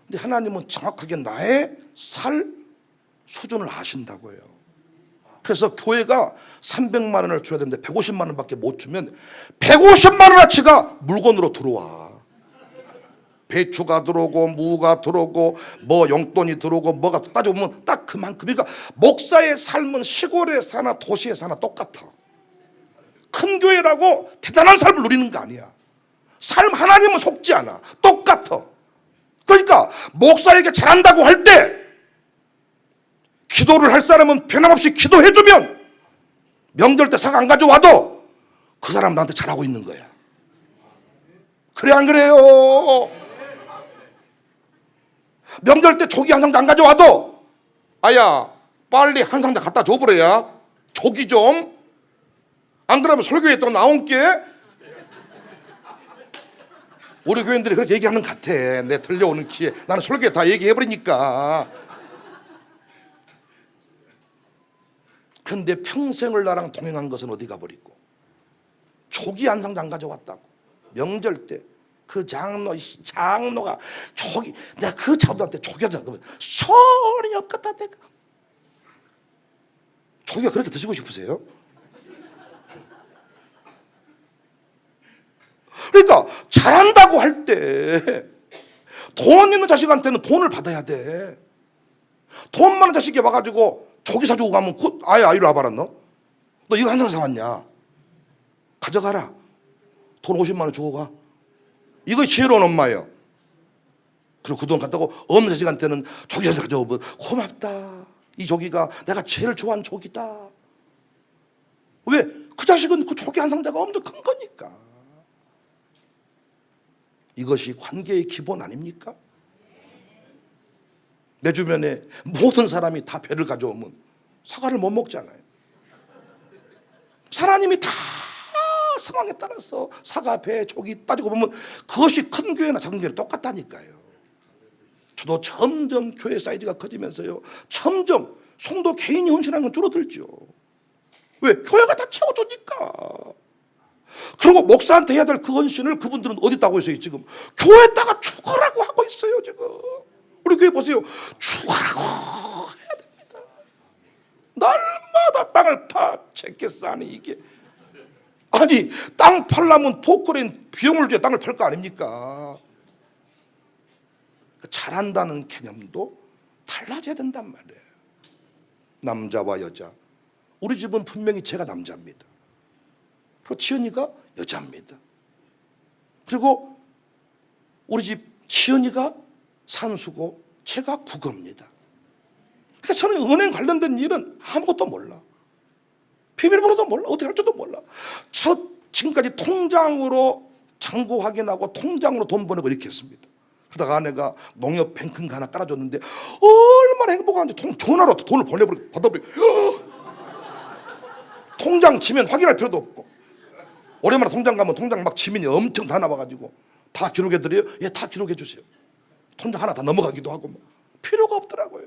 근데 하나님은 정확하게 나의 살 수준을 아신다고요. 그래서 교회가 300만 원을 줘야 되는데 150만 원밖에 못 주면 150만 원어치가 물건으로 들어와. 배추가 들어오고 무가 들어오고 뭐 용돈이 들어오고 뭐가 따져보면 딱 그만큼이니까 목사의 삶은 시골에 사나 도시에 사나 똑같아. 큰 교회라고 대단한 삶을 누리는 거 아니야. 삶 하나님은 속지 않아. 똑같아. 그러니까 목사에게 잘한다고 할 때 기도를 할 사람은 변함없이 기도해주면 명절 때 사과 안 가져와도 그 사람 나한테 잘하고 있는 거야. 그래 안 그래요? 명절 때 조기 한 상자 안 가져와도 아야 빨리 한 상자 갖다 줘버려야 조기 좀. 안 그러면 설교에 또 나온 게 우리 교인들이 그렇게 얘기하는 것 같아. 내 들려오는 기회 나는 설교에 다 얘기해버리니까. 근데 평생을 나랑 동행한 것은 어디 가버리고 조기 한 상자 안 가져왔다고. 명절 때 그 장로가 조기, 내가 그 장로한테 조기 한 상자 소리 없겠다 내가. 조기가 그렇게 드시고 싶으세요? 그러니까 잘한다고 할 때 돈 있는 자식한테는 돈을 받아야 돼. 돈 많은 자식이 와가지고 조기 사주고 가면 아이로 와봐라. 너 이거 한 장 사왔냐? 가져가라. 돈 50만 원 주고 가. 이거 지혜로운 엄마예요. 그리고 그 돈 갖다고 없는 자식한테는 조기 사주 가져오면 고맙다. 이 조기가 내가 제일 좋아하는 조기다. 왜? 그 자식은 그 조기 한 상자가 엄청 큰 거니까. 이것이 관계의 기본 아닙니까? 내 주변에 모든 사람이 다 배를 가져오면 사과를 못 먹잖아요. 하나님이 다 상황에 따라서 사과, 배, 조기 따지고 보면 그것이 큰 교회나 작은 교회는 똑같다니까요. 저도 점점 교회 사이즈가 커지면서요, 점점 성도 개인이 헌신하는 건 줄어들죠. 왜? 교회가 다 채워주니까. 그리고 목사한테 해야 될 그 헌신을 그분들은 어디다 하고 있어요? 지금 교회에다가 죽으라고 하고 있어요. 지금 우리 교회 보세요. 죽으라고 해야 됩니다. 날마다 땅을 제게 싸니 이게. 아니 땅 팔려면 포크레인 비용을 줘야 땅을 팔 거 아닙니까? 잘한다는 개념도 달라져야 된단 말이에요. 남자와 여자. 우리 집은 분명히 제가 남자입니다. 그리고 지연이가 여자입니다. 그리고 우리 집 지연이가 산수고 제가 국어입니다. 그러니까 저는 은행 관련된 일은 아무것도 몰라. 비밀번호도 몰라. 어떻게 할 줄도 몰라. 저 지금까지 통장으로 잔고 확인하고 통장으로 돈 보내고 이렇게 했습니다. 그러다가 아내가 농협 뱅크인가 하나 깔아줬는데 얼마나 행복한지 전화로 돈을 보내버리고 받아버리고 통장 치면 확인할 필요도 없고 오랜만에 통장 가면 통장 막 지민이 엄청 다 나와가지고 다 기록해드려요? 예, 다 기록해주세요. 통장 하나 다 넘어가기도 하고 뭐. 필요가 없더라고요.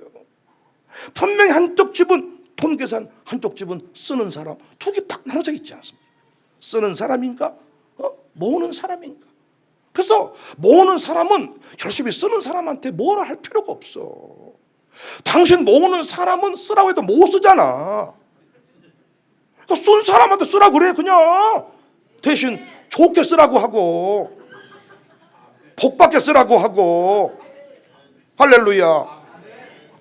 분명히 한쪽 집은 돈 계산, 한쪽 집은 쓰는 사람, 두 개 딱 나눠져 있지 않습니까? 쓰는 사람인가? 모으는 사람인가? 그래서 모으는 사람은 열심히 쓰는 사람한테 뭐라 할 필요가 없어. 당신 모으는 사람은 쓰라고 해도 못 쓰잖아. 그러니까 쓴 사람한테 쓰라 그래. 그냥 대신 좋게 쓰라고 하고 복받게 쓰라고 하고 할렐루야.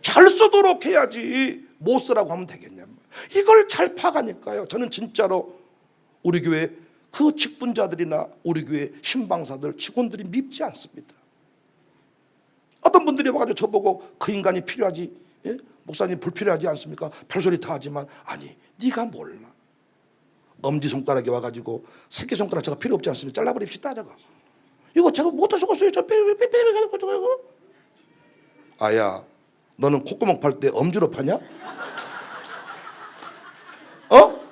잘 쓰도록 해야지 못 쓰라고 하면 되겠냐. 이걸 잘 파가니까요. 저는 진짜로 우리 교회 그 직분자들이나 우리 교회 신방사들 직원들이 밉지 않습니다. 어떤 분들이 와가지고 저보고 그 인간이 필요하지, 예? 목사님 불필요하지 않습니까? 별소리 다 하지만 아니 네가 몰라. 엄지손가락에 와가지고 새끼손가락 저거 필요 없지 않습니까? 잘라버립시다 저거. 이거 제가 못다 죽었어요. 저 빼. 아야 너는 콧구멍 팔 때 엄지로 파냐? 어?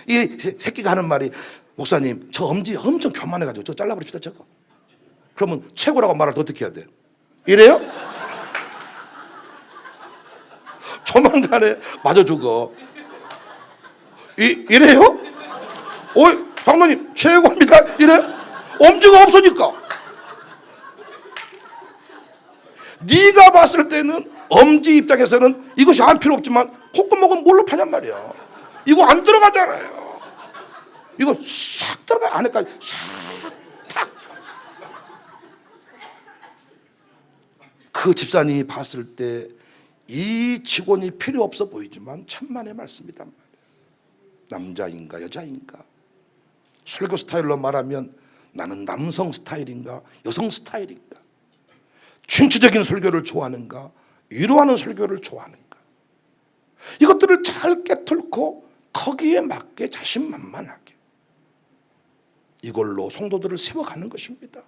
이 새끼가 하는 말이 목사님 저 엄지 엄청 교만해가지고 저 잘라버립시다 저거. 그러면 최고라고 말할 때 어떻게 해야 돼? 이래요? 조만간에 맞아 죽어. 이래요? 어이 장로님 최고입니다. 이래? 엄지가 없으니까. 네가 봤을 때는 엄지 입장에서는 이것이 안 필요 없지만 콧구멍은 뭘로 파냔 말이야. 이거 안 들어가잖아요. 이거 싹 들어가. 안에까지 싹. 그 집사님이 봤을 때 이 직원이 필요 없어 보이지만 천만의 말씀이단 말이에요. 남자인가 여자인가? 설교 스타일로 말하면 나는 남성 스타일인가 여성 스타일인가? 진취적인 설교를 좋아하는가 위로하는 설교를 좋아하는가? 이것들을 잘 깨뚫고 거기에 맞게 자신만만하게 이걸로 성도들을 세워가는 것입니다.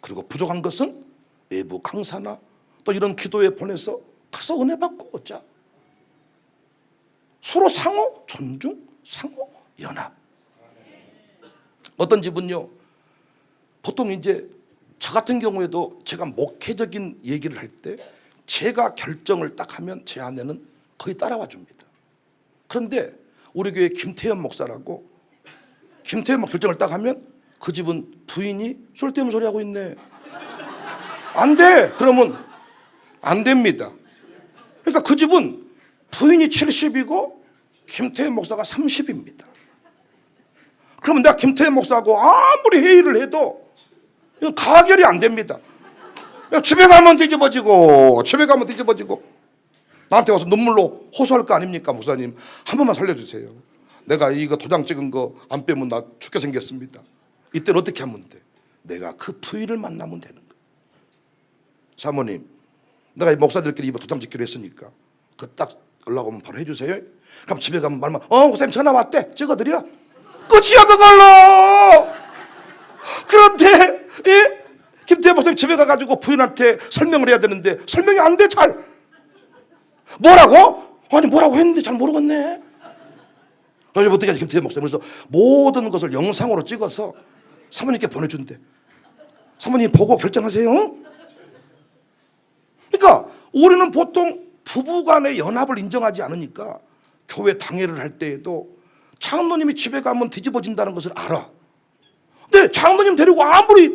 그리고 부족한 것은 외부 강사나 또 이런 기도에 보내서 가서 은혜 받고 오자. 서로 상호 존중, 상호 연합. 어떤 집은요, 보통 이제 저 같은 경우에도 제가 목회적인 얘기를 할 때 제가 결정을 딱 하면 제 아내는 거의 따라와 줍니다. 그런데 우리 교회 김태현 목사라고 김태현 목 결정을 딱 하면 그 집은 부인이 쓸데없는 소리 하고 있네. 안 돼. 그러면 안 됩니다. 그러니까 그 집은 부인이 70이고 김태현 목사가 30입니다. 그러면 내가 김태현 목사하고 아무리 회의를 해도 이건 가결이 안 됩니다. 집에 가면 뒤집어지고 집에 가면 뒤집어지고 나한테 와서 눈물로 호소할 거 아닙니까? 목사님 한 번만 살려주세요. 내가 이거 도장 찍은 거 안 빼면 나 죽게 생겼습니다. 이때는 어떻게 하면 돼? 내가 그 부인을 만나면 되는 거예요. 사모님, 내가 이 목사들끼리 이번 도장 찍기로 했으니까 그 딱 연락 오면 바로 해주세요. 그럼 집에 가면 말만 목사님 전화 왔대 찍어드려. 끝이야 그걸로. 그런데 김태현 목사님 집에 가가지고 부인한테 설명을 해야 되는데 설명이 안 돼. 잘 뭐라고? 아니 뭐라고 했는데 잘 모르겠네. 그래서 어떻게 하지? 김태현 목사님 그래서 모든 것을 영상으로 찍어서 사모님께 보내준대. 사모님 보고 결정하세요. 그러니까 우리는 보통 부부간의 연합을 인정하지 않으니까 교회 당회를 할 때에도 장로님이 집에 가면 뒤집어진다는 것을 알아. 근데 장로님 데리고 아무리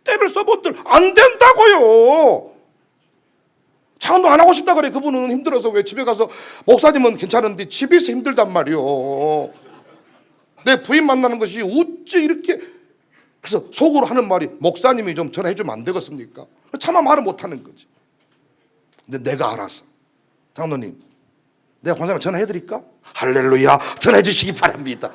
때를 써본들 안 된다고요. 장로 안 하고 싶다 그래. 그분은 힘들어서 왜 집에 가서 목사님은 괜찮은데 집에서 힘들단 말이요. 내 부인 만나는 것이 어찌 이렇게. 그래서 속으로 하는 말이 목사님이 좀 전화해 주면 안 되겠습니까? 차마 말을 못 하는 거지. 근데 내가 알아서 장로님 내가 권사님 전화해 드릴까? 할렐루야 전화해 주시기 바랍니다.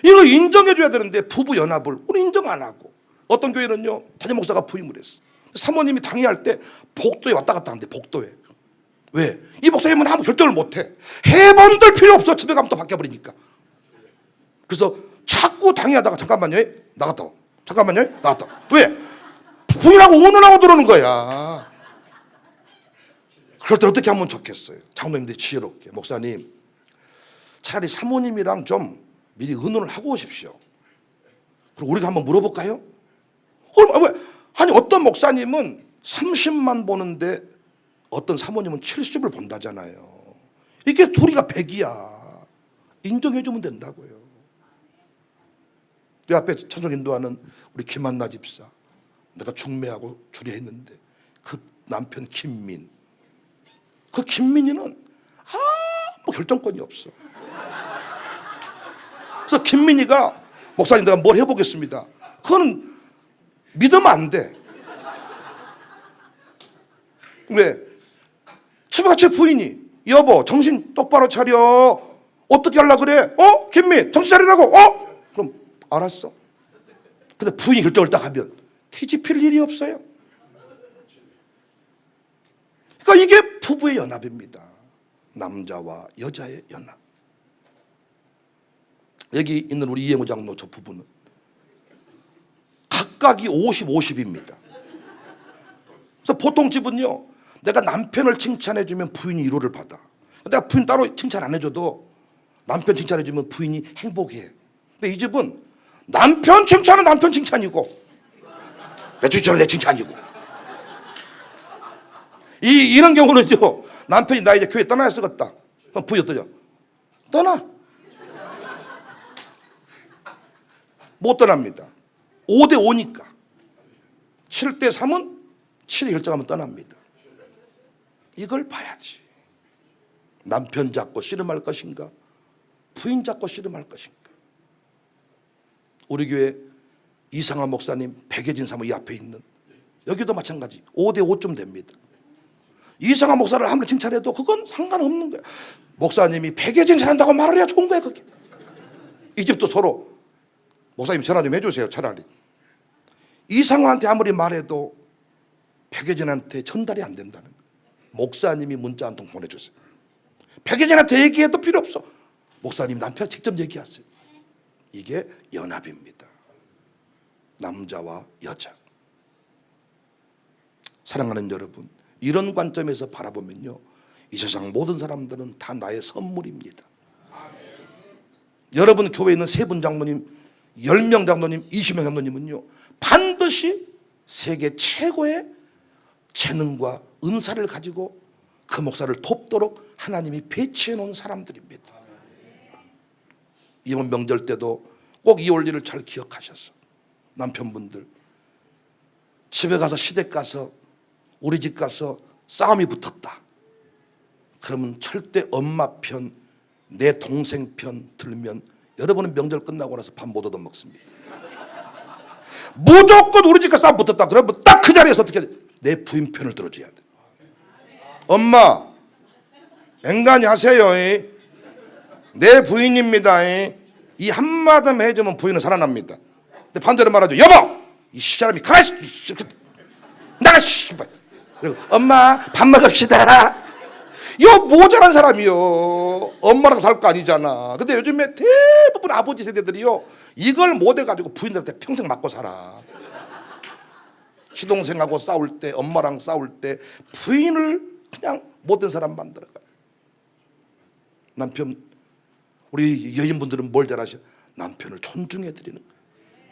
이거 인정해 줘야 되는데 부부 연합을 우리 인정 안 하고 어떤 교회는요 담임 목사가 부임을 했어. 사모님이 당회할 때 복도에 왔다 갔다 한대. 복도에. 왜? 이 목사님은 아무 결정을 못해. 해본들 필요 없어. 집에 가면 또 바뀌어버리니까. 그래서 자꾸 당회하다가 잠깐만요 나갔다 와. 잠깐만요 나갔다 와. 왜? 부인하고 운운하고 들어오는 거야. 그럴 때 어떻게 하면 좋겠어요? 장로님들이 지혜롭게 목사님 차라리 사모님이랑 좀 미리 의논을 하고 오십시오. 그리고 우리가 한번 물어볼까요? 왜? 아니 어떤 목사님은 30만 보는데 어떤 사모님은 70을 본다잖아요. 이게 둘이가 100이야. 인정해주면 된다고요. 내 앞에 찬송 인도하는 우리 김한나 집사 내가 중매하고 주례했는데 그 남편 김민 그 김민이는 아무 결정권이 없어. 그래서 김민이가 목사님 내가 뭘 해보겠습니다. 그거는 믿으면 안 돼. 왜? 집에 같이 부인이 여보 정신 똑바로 차려. 어떻게 하려고 그래? 김민 정신 차리라고. 그럼 알았어. 근데 부인이 결정을 딱 하면 뒤집힐 일이 없어요. 그러니까 이게 부부의 연합입니다. 남자와 여자의 연합. 여기 있는 우리 이행호 장로 저 부부는 각각이 50, 50입니다. 그래서 보통 집은요 내가 남편을 칭찬해주면 부인이 위로를 받아. 내가 부인 따로 칭찬 안 해줘도 남편 칭찬해주면 부인이 행복해. 근데 이 집은 남편 칭찬은 남편 칭찬이고 내 칭찬은 내 칭찬이고 이런 경우는요 남편이 나 이제 교회 떠나야 쓰겠다. 그럼 부인 어떠냐? 떠나. 못 떠납니다. 5대 5니까 7대 3은 7이 결정하면 떠납니다. 이걸 봐야지. 남편 잡고 씨름할 것인가 부인 잡고 씨름할 것인가. 우리 교회 이상한 목사님 백예진 사모 이 앞에 있는 여기도 마찬가지 5대 5쯤 됩니다. 이상한 목사를 아무리 칭찬해도 그건 상관없는 거야. 목사님이 백예진 잘한다고 말을 해야 좋은 거야 그게. 이 집도 서로 목사님 전화 좀 해주세요. 차라리 이상한테 아무리 말해도 백예진한테 전달이 안 된다는 거야. 목사님이 문자 한 통 보내주세요. 백예진한테 얘기해도 필요 없어. 목사님 남편 직접 얘기하세요. 이게 연합입니다. 남자와 여자. 사랑하는 여러분 이런 관점에서 바라보면요 이 세상 모든 사람들은 다 나의 선물입니다. 여러분 교회에 있는 3분 장로님 10명 장로님 20명 장로님은요 반드시 세계 최고의 재능과 은사를 가지고 그 목사를 돕도록 하나님이 배치해 놓은 사람들입니다. 이번 명절 때도 꼭 이 원리를 잘 기억하셔서 남편분들 집에 가서 시댁 가서 우리 집 가서 싸움이 붙었다. 그러면 절대 엄마 편, 내 동생 편 들면 여러분은 명절 끝나고 나서 밥 못 얻어 먹습니다. 무조건 우리 집과 싸움 붙었다. 그러면 딱 그 자리에서 어떻게 돼? 내 부인 편을 들어줘야 돼. 엄마, 앵간히 하세요. 내 부인입니다. 이 한마디만 해주면 부인은 살아납니다. 근데 반대로 말하죠. 여보, 이 사람이 가만히 나가 씨발. 그리고 엄마 밥 먹읍시다. 요 모자란 사람이요. 엄마랑 살 거 아니잖아. 근데 요즘에 대부분 아버지 세대들이요 이걸 못해가지고 부인들한테 평생 맞고 살아. 시동생하고 싸울 때, 엄마랑 싸울 때 부인을 그냥 못된 사람 만들어가요. 남편, 우리 여인분들은 뭘 잘하셔? 남편을 존중해드리는 거예요.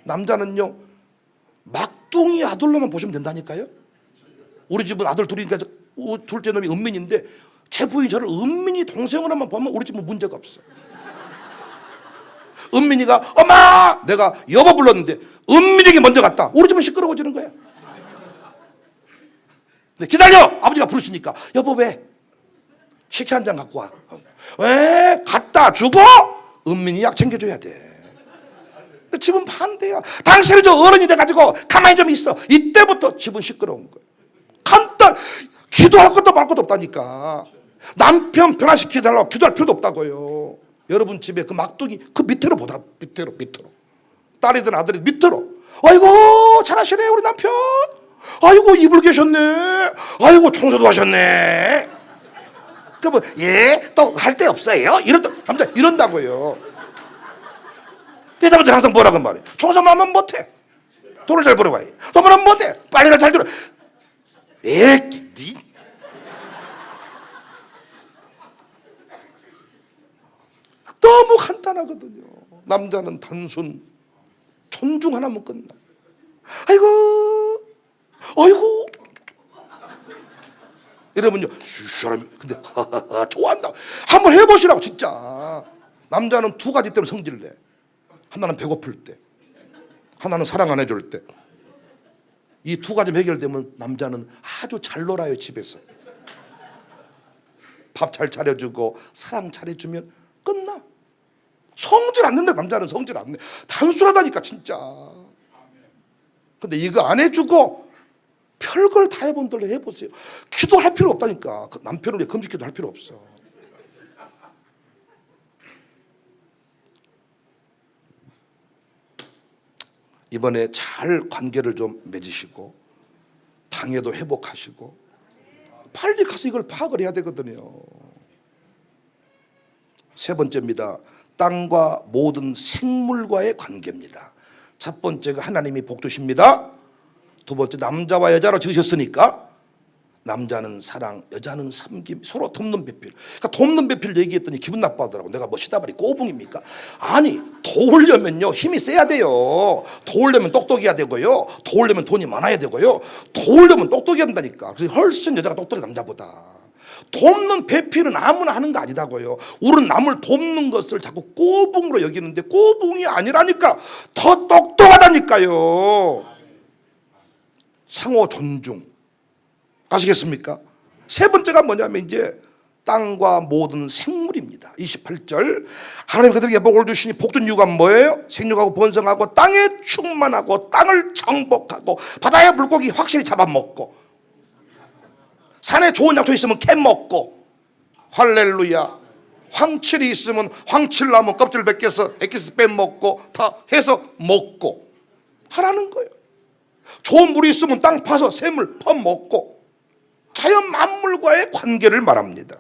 남자는요 막둥이 아들로만 보시면 된다니까요. 우리 집은 아들 둘이니까 둘째 놈이 은민인데 제 부인이 저를 은민이 동생으로만 보면 우리 집은 문제가 없어. 은민이가 엄마 내가 여보 불렀는데 은민이가 먼저 갔다. 우리 집은 시끄러워지는 거야. 근데 기다려 아버지가 부르시니까 여보 왜? 식혜 한 잔 갖고 와. 왜? 갖다 주고 은민이 약 챙겨줘야 돼. 근데 집은 반대야. 당신은 저 어른이 돼가지고 가만히 좀 있어. 이때부터 집은 시끄러운 거야. 간단 기도할 것도 말 것도 없다니까. 남편 변화시켜달라고 기도할 필요도 없다고요. 여러분 집에 그 막둥이 그 밑으로 보더라. 밑으로 딸이든 아들이든 밑으로. 아이고 잘하시네 우리 남편. 아이고 이불 계셨네. 아이고 청소도 하셨네. 그러면 예 또 할 데 없어요. 이런다고요. 여자분들 항상 뭐라고 말해. 청소만 하면 못해. 돈을 잘 벌어봐야 해. 돈 벌으면 못해. 빨리를 잘 들어. 니 너무 간단하거든요. 남자는 단순 존중 하나면 끝나. 아이고 이러면요 사람이 근데 좋아한다. 한번 해보시라고 진짜. 남자는 두 가지 때문에 성질 내. 하나는 배고플 때, 하나는 사랑 안 해줄 때. 이 두 가지 해결되면 남자는 아주 잘 놀아요. 집에서 밥 잘 차려주고 사랑 잘해주면 끝나. 성질 안 낸다. 남자는 성질 안 내. 단순하다니까 진짜. 근데 이거 안 해주고 별걸 다 해본들로 해보세요. 기도할 필요 없다니까. 그 남편을 위해 금식기도 할 필요 없어. 이번에 잘 관계를 좀 맺으시고 당해도 회복하시고 빨리 가서 이걸 파악을 해야 되거든요. 세 번째입니다. 땅과 모든 생물과의 관계입니다. 첫 번째가 하나님이 복 주십니다. 두 번째 남자와 여자로 지으셨으니까 남자는 사랑, 여자는 섬김, 서로 돕는 배필. 그러니까 돕는 배필 얘기했더니 기분 나빠하더라고. 내가 뭐 시다발이 꼬붕입니까? 아니 도우려면요 힘이 세야 돼요. 도우려면 똑똑해야 되고요. 도우려면 돈이 많아야 되고요. 도우려면 똑똑해야 된다니까. 그래서 훨씬 여자가 똑똑해 남자보다. 돕는 배필은 아무나 하는 거 아니다고요. 우리는 남을 돕는 것을 자꾸 꼬붕으로 여기는데 꼬붕이 아니라니까. 더 똑똑하다니까요. 상호 존중. 아시겠습니까? 세 번째가 뭐냐면 이제 땅과 모든 생물입니다. 28절 하나님 그들에게 복을 주시니 복 준 이유가 뭐예요? 생육하고 번성하고 땅에 충만하고 땅을 정복하고 바다의 물고기 확실히 잡아먹고 산에 좋은 약초 있으면 캐 먹고 할렐루야. 황칠이 있으면 황칠나무 껍질 벗겨서 액기스 빼먹고 다 해서 먹고 하라는 거예요. 좋은 물이 있으면 땅 파서 샘을 퍼먹고 자연 만물과의 관계를 말합니다.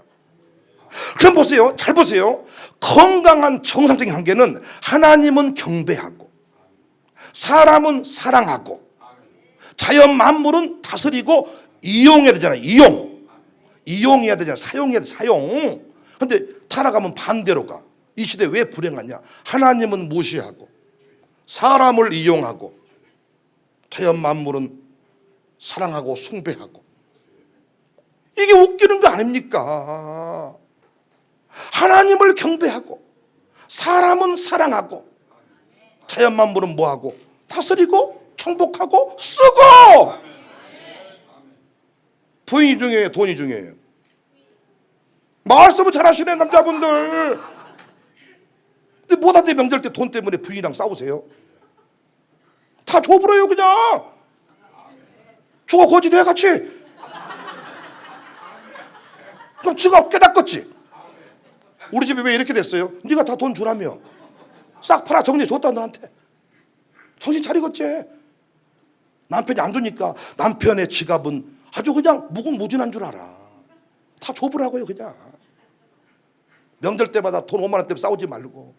그럼 보세요. 잘 보세요. 건강한 정상적인 관계는 하나님은 경배하고 사람은 사랑하고 자연 만물은 다스리고 이용해야 되잖아요. 이용해야 되잖아요. 사용해야 돼. 사용. 근데 타락하면 반대로 가. 이 시대 왜 불행하냐? 하나님은 무시하고 사람을 이용하고 자연 만물은 사랑하고 숭배하고. 이게 웃기는 거 아닙니까? 하나님을 경배하고 사람은 사랑하고 자연 만물은 뭐하고 다스리고 청복하고 쓰고. 부인이 중요해요, 돈이 중요해요? 말씀을 잘하시네 남자분들. 근데 못한데 명절 때 돈 때문에 부인이랑 싸우세요? 다 줘버려요 그냥. 주고 거지돼 같이. 그럼 지가 깨닫겠지. 우리 집이 왜 이렇게 됐어요? 네가 다 돈 주라며. 싹 팔아 정리해 줬다 너한테. 정신 차리겠지. 남편이 안 주니까 남편의 지갑은 아주 그냥 무궁무진한 줄 알아. 다 줘보라고요 그냥. 명절 때마다 돈 5만 원 때문에 싸우지 말고,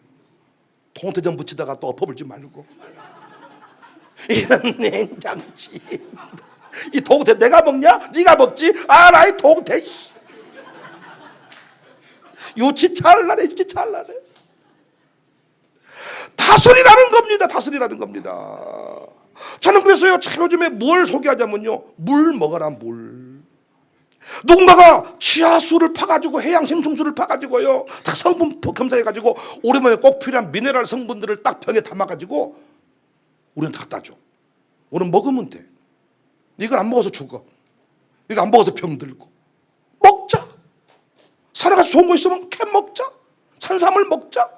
동태전 붙이다가 또 엎어불지 말고. 이런 냉장지. 이 동태 내가 먹냐? 네가 먹지? 알아 이 동태. 유치 찰나네 유치 찰나네. 다스리라는 겁니다. 다스리라는 겁니다. 저는 그래서요 참 요즘에 뭘 소개하자면요, 물 먹어라 물. 누군가가 지하수를 파가지고 해양 생성수를 파가지고요 딱 성분 검사해가지고 오랜만에 꼭 필요한 미네랄 성분들을 딱 병에 담아가지고 우리는 갖다 줘. 우리는 먹으면 돼. 이걸 안 먹어서 죽어. 이거 안 먹어서 병들고. 먹자. 살아가서 좋은 거 있으면 캔 먹자. 산삼을 먹자.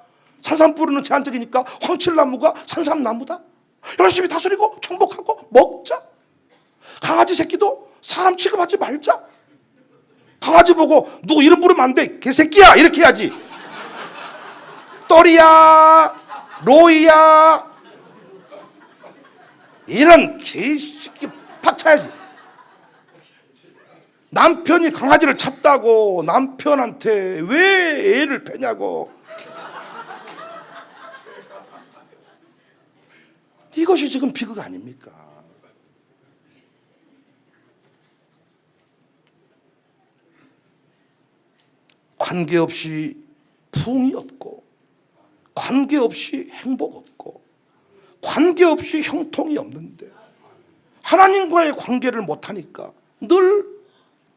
산삼 뿌리는 제한적이니까 황칠나무가 산삼나무다. 열심히 다스리고 청복하고 먹자. 강아지 새끼도 사람 취급하지 말자. 강아지 보고 누구 이름 부르면 안 돼. 개새끼야 이렇게 해야지. 또리야 로이야 이런 개새끼 팍 차야지. 남편이 강아지를 찾다고 남편한테 왜 애를 패냐고. 이것이 지금 비극 아닙니까? 관계없이 부흥이 없고, 관계없이 행복 없고, 관계없이 형통이 없는데 하나님과의 관계를 못하니까 늘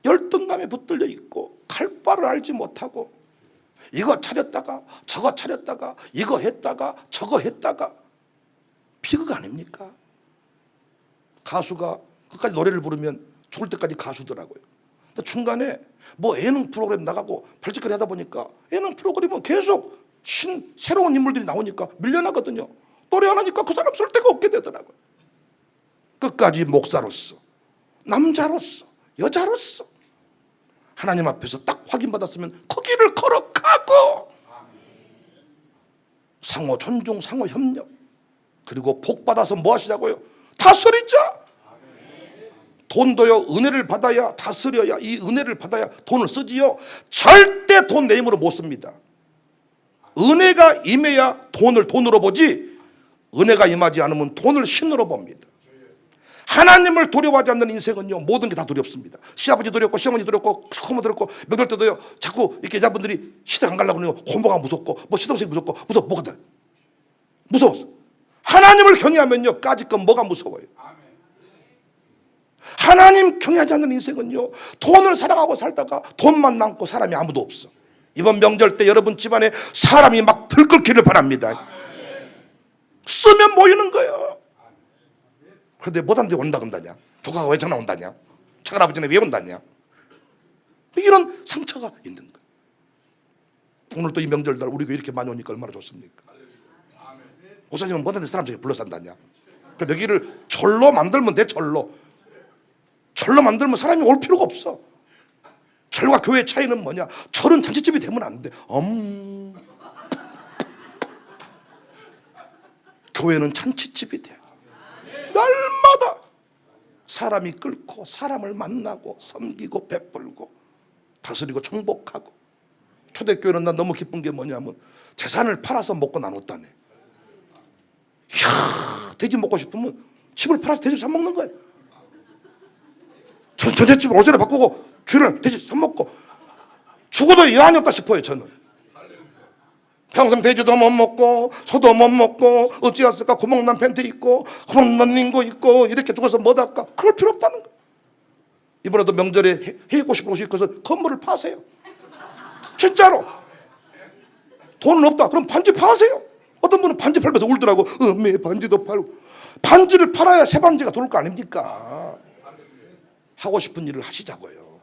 열등감에 붙들려 있고 갈 바를 알지 못하고 이거 차렸다가 저거 차렸다가 이거 했다가 저거 했다가. 비극 아닙니까? 가수가 끝까지 노래를 부르면 죽을 때까지 가수더라고요. 근데 중간에 뭐 예능 프로그램 나가고 발칙거리 하다 보니까 예능 프로그램은 계속 새로운 인물들이 나오니까 밀려나거든요. 노래 안 하니까 그 사람 쓸 데가 없게 되더라고요. 끝까지 목사로서, 남자로서, 여자로서 하나님 앞에서 딱 확인받았으면 그 길을 걸어가고 상호 존중, 상호 협력, 그리고 복 받아서 뭐 하시자고요? 다스리자. 돈도요 은혜를 받아야 다스려야, 이 은혜를 받아야 돈을 쓰지요. 절대 돈 내 힘으로 못 씁니다. 은혜가 임해야 돈을 돈으로 보지, 은혜가 임하지 않으면 돈을 신으로 봅니다. 하나님을 두려워하지 않는 인생은요 모든 게 다 두렵습니다. 시아버지 두렵고 시어머니 두렵고 시커먼 두렵고 명절 때도요 자꾸 이렇게 여자분들이 시댁 안 가려고 그러면 고모가 무섭고 뭐 시동생이 무섭고 뭐가 돼? 무서웠어. 하나님을 경외하면요 까짓 건 뭐가 무서워요? 하나님 경외하지 않는 인생은요 돈을 사랑하고 살다가 돈만 남고 사람이 아무도 없어. 이번 명절 때 여러분 집안에 사람이 막 들끓기를 바랍니다. 쓰면 모이는 거예요. 그런데 못한데 온다 그런다냐? 조카가 왜 전화 온다냐? 차갈아버지는 왜 온다냐? 이런 상처가 있는 거예요. 오늘 또 이 명절날 우리 교회 이렇게 많이 오니까 얼마나 좋습니까? 목사님은 못한데 사람 중에 불러 산다냐? 그러니까 여기를 절로 만들면 돼. 절로 만들면 사람이 올 필요가 없어. 절과 교회의 차이는 뭐냐? 절은 잔치집이 되면 안 돼. 교회는 잔치집이 돼. 날마다 사람이 끓고 사람을 만나고 섬기고 베풀고 다스리고 청복하고. 초대교회는 난 너무 기쁜 게 뭐냐면 재산을 팔아서 먹고 나눴다네. 이야, 돼지 먹고 싶으면 집을 팔아서 돼지 사 먹는 거예요. 전셋집 월세를 바꾸고 쥐를 돼지 사 먹고 죽어도 여한이 없다 싶어요. 저는 평생 돼지도 못 먹고 소도 못 먹고 어찌했을까? 구멍난 팬티 입고 구멍난 닝고 입고 이렇게 죽어서 뭐 할까? 그럴 필요 없다는 거예요. 이번에도 명절에 해입고 싶은 옷이 있어서 건물을 파세요. 진짜로. 돈은 없다. 그럼 반지 파세요. 어떤 분은 반지 팔면서 울더라고. 매 반지도 팔고. 반지를 팔아야 새 반지가 돌을 거 아닙니까? 하고 싶은 일을 하시자고요.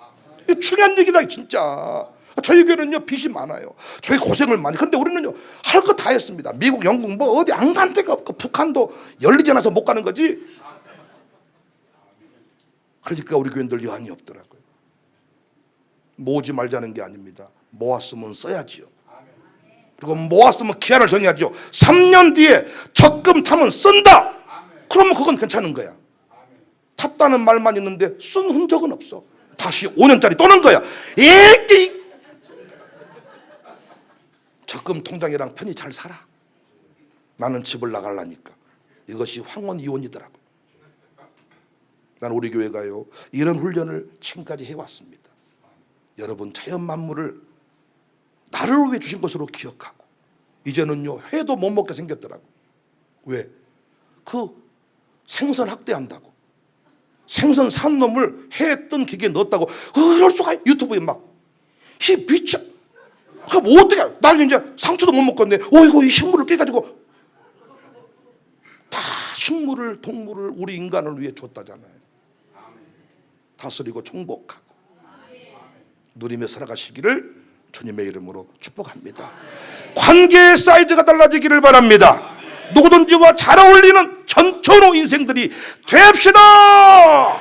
이거 중요한 얘기다 진짜. 저희 교회는요 빚이 많아요. 저희 고생을 많이. 근데 우리는요 할 거 다 했습니다. 미국, 영국 뭐 어디 안 간 데가 없고 북한도 열리지 않아서 못 가는 거지. 그러니까 우리 교인들 여한이 없더라고요. 모으지 말자는 게 아닙니다. 모았으면 써야지요. 그리고 모았으면 기한을 정해야죠. 3년 뒤에 적금 타면 쓴다. 그러면 그건 괜찮은 거야. 탔다는 말만 있는데 쓴 흔적은 없어. 다시 5년짜리 또는 거야. 에이, 적금 통장이랑 편히 잘 살아. 나는 집을 나가려니까. 이것이 황혼이혼이더라고요. 난 우리 교회가요 이런 훈련을 지금까지 해왔습니다. 여러분 자연 만물을 나를 위해 주신 것으로 기억하고 이제는요 회도 못 먹게 생겼더라고. 왜? 그 생선 학대한다고. 생선 산 놈을 해 뜬 기계에 넣었다고. 이럴 수가. 유튜브에 막 이 미쳐. 그럼 뭐 어떻게? 나는 이제 상추도 못 먹겠네. 이거 이 식물을 깨가지고 다 식물을 동물을 우리 인간을 위해 줬다잖아요. 다스리고 정복하고 누리며 살아가시기를 주님의 이름으로 축복합니다. 관계의 사이즈가 달라지기를 바랍니다. 누구든지와 잘 어울리는 전천후 인생들이 됩시다.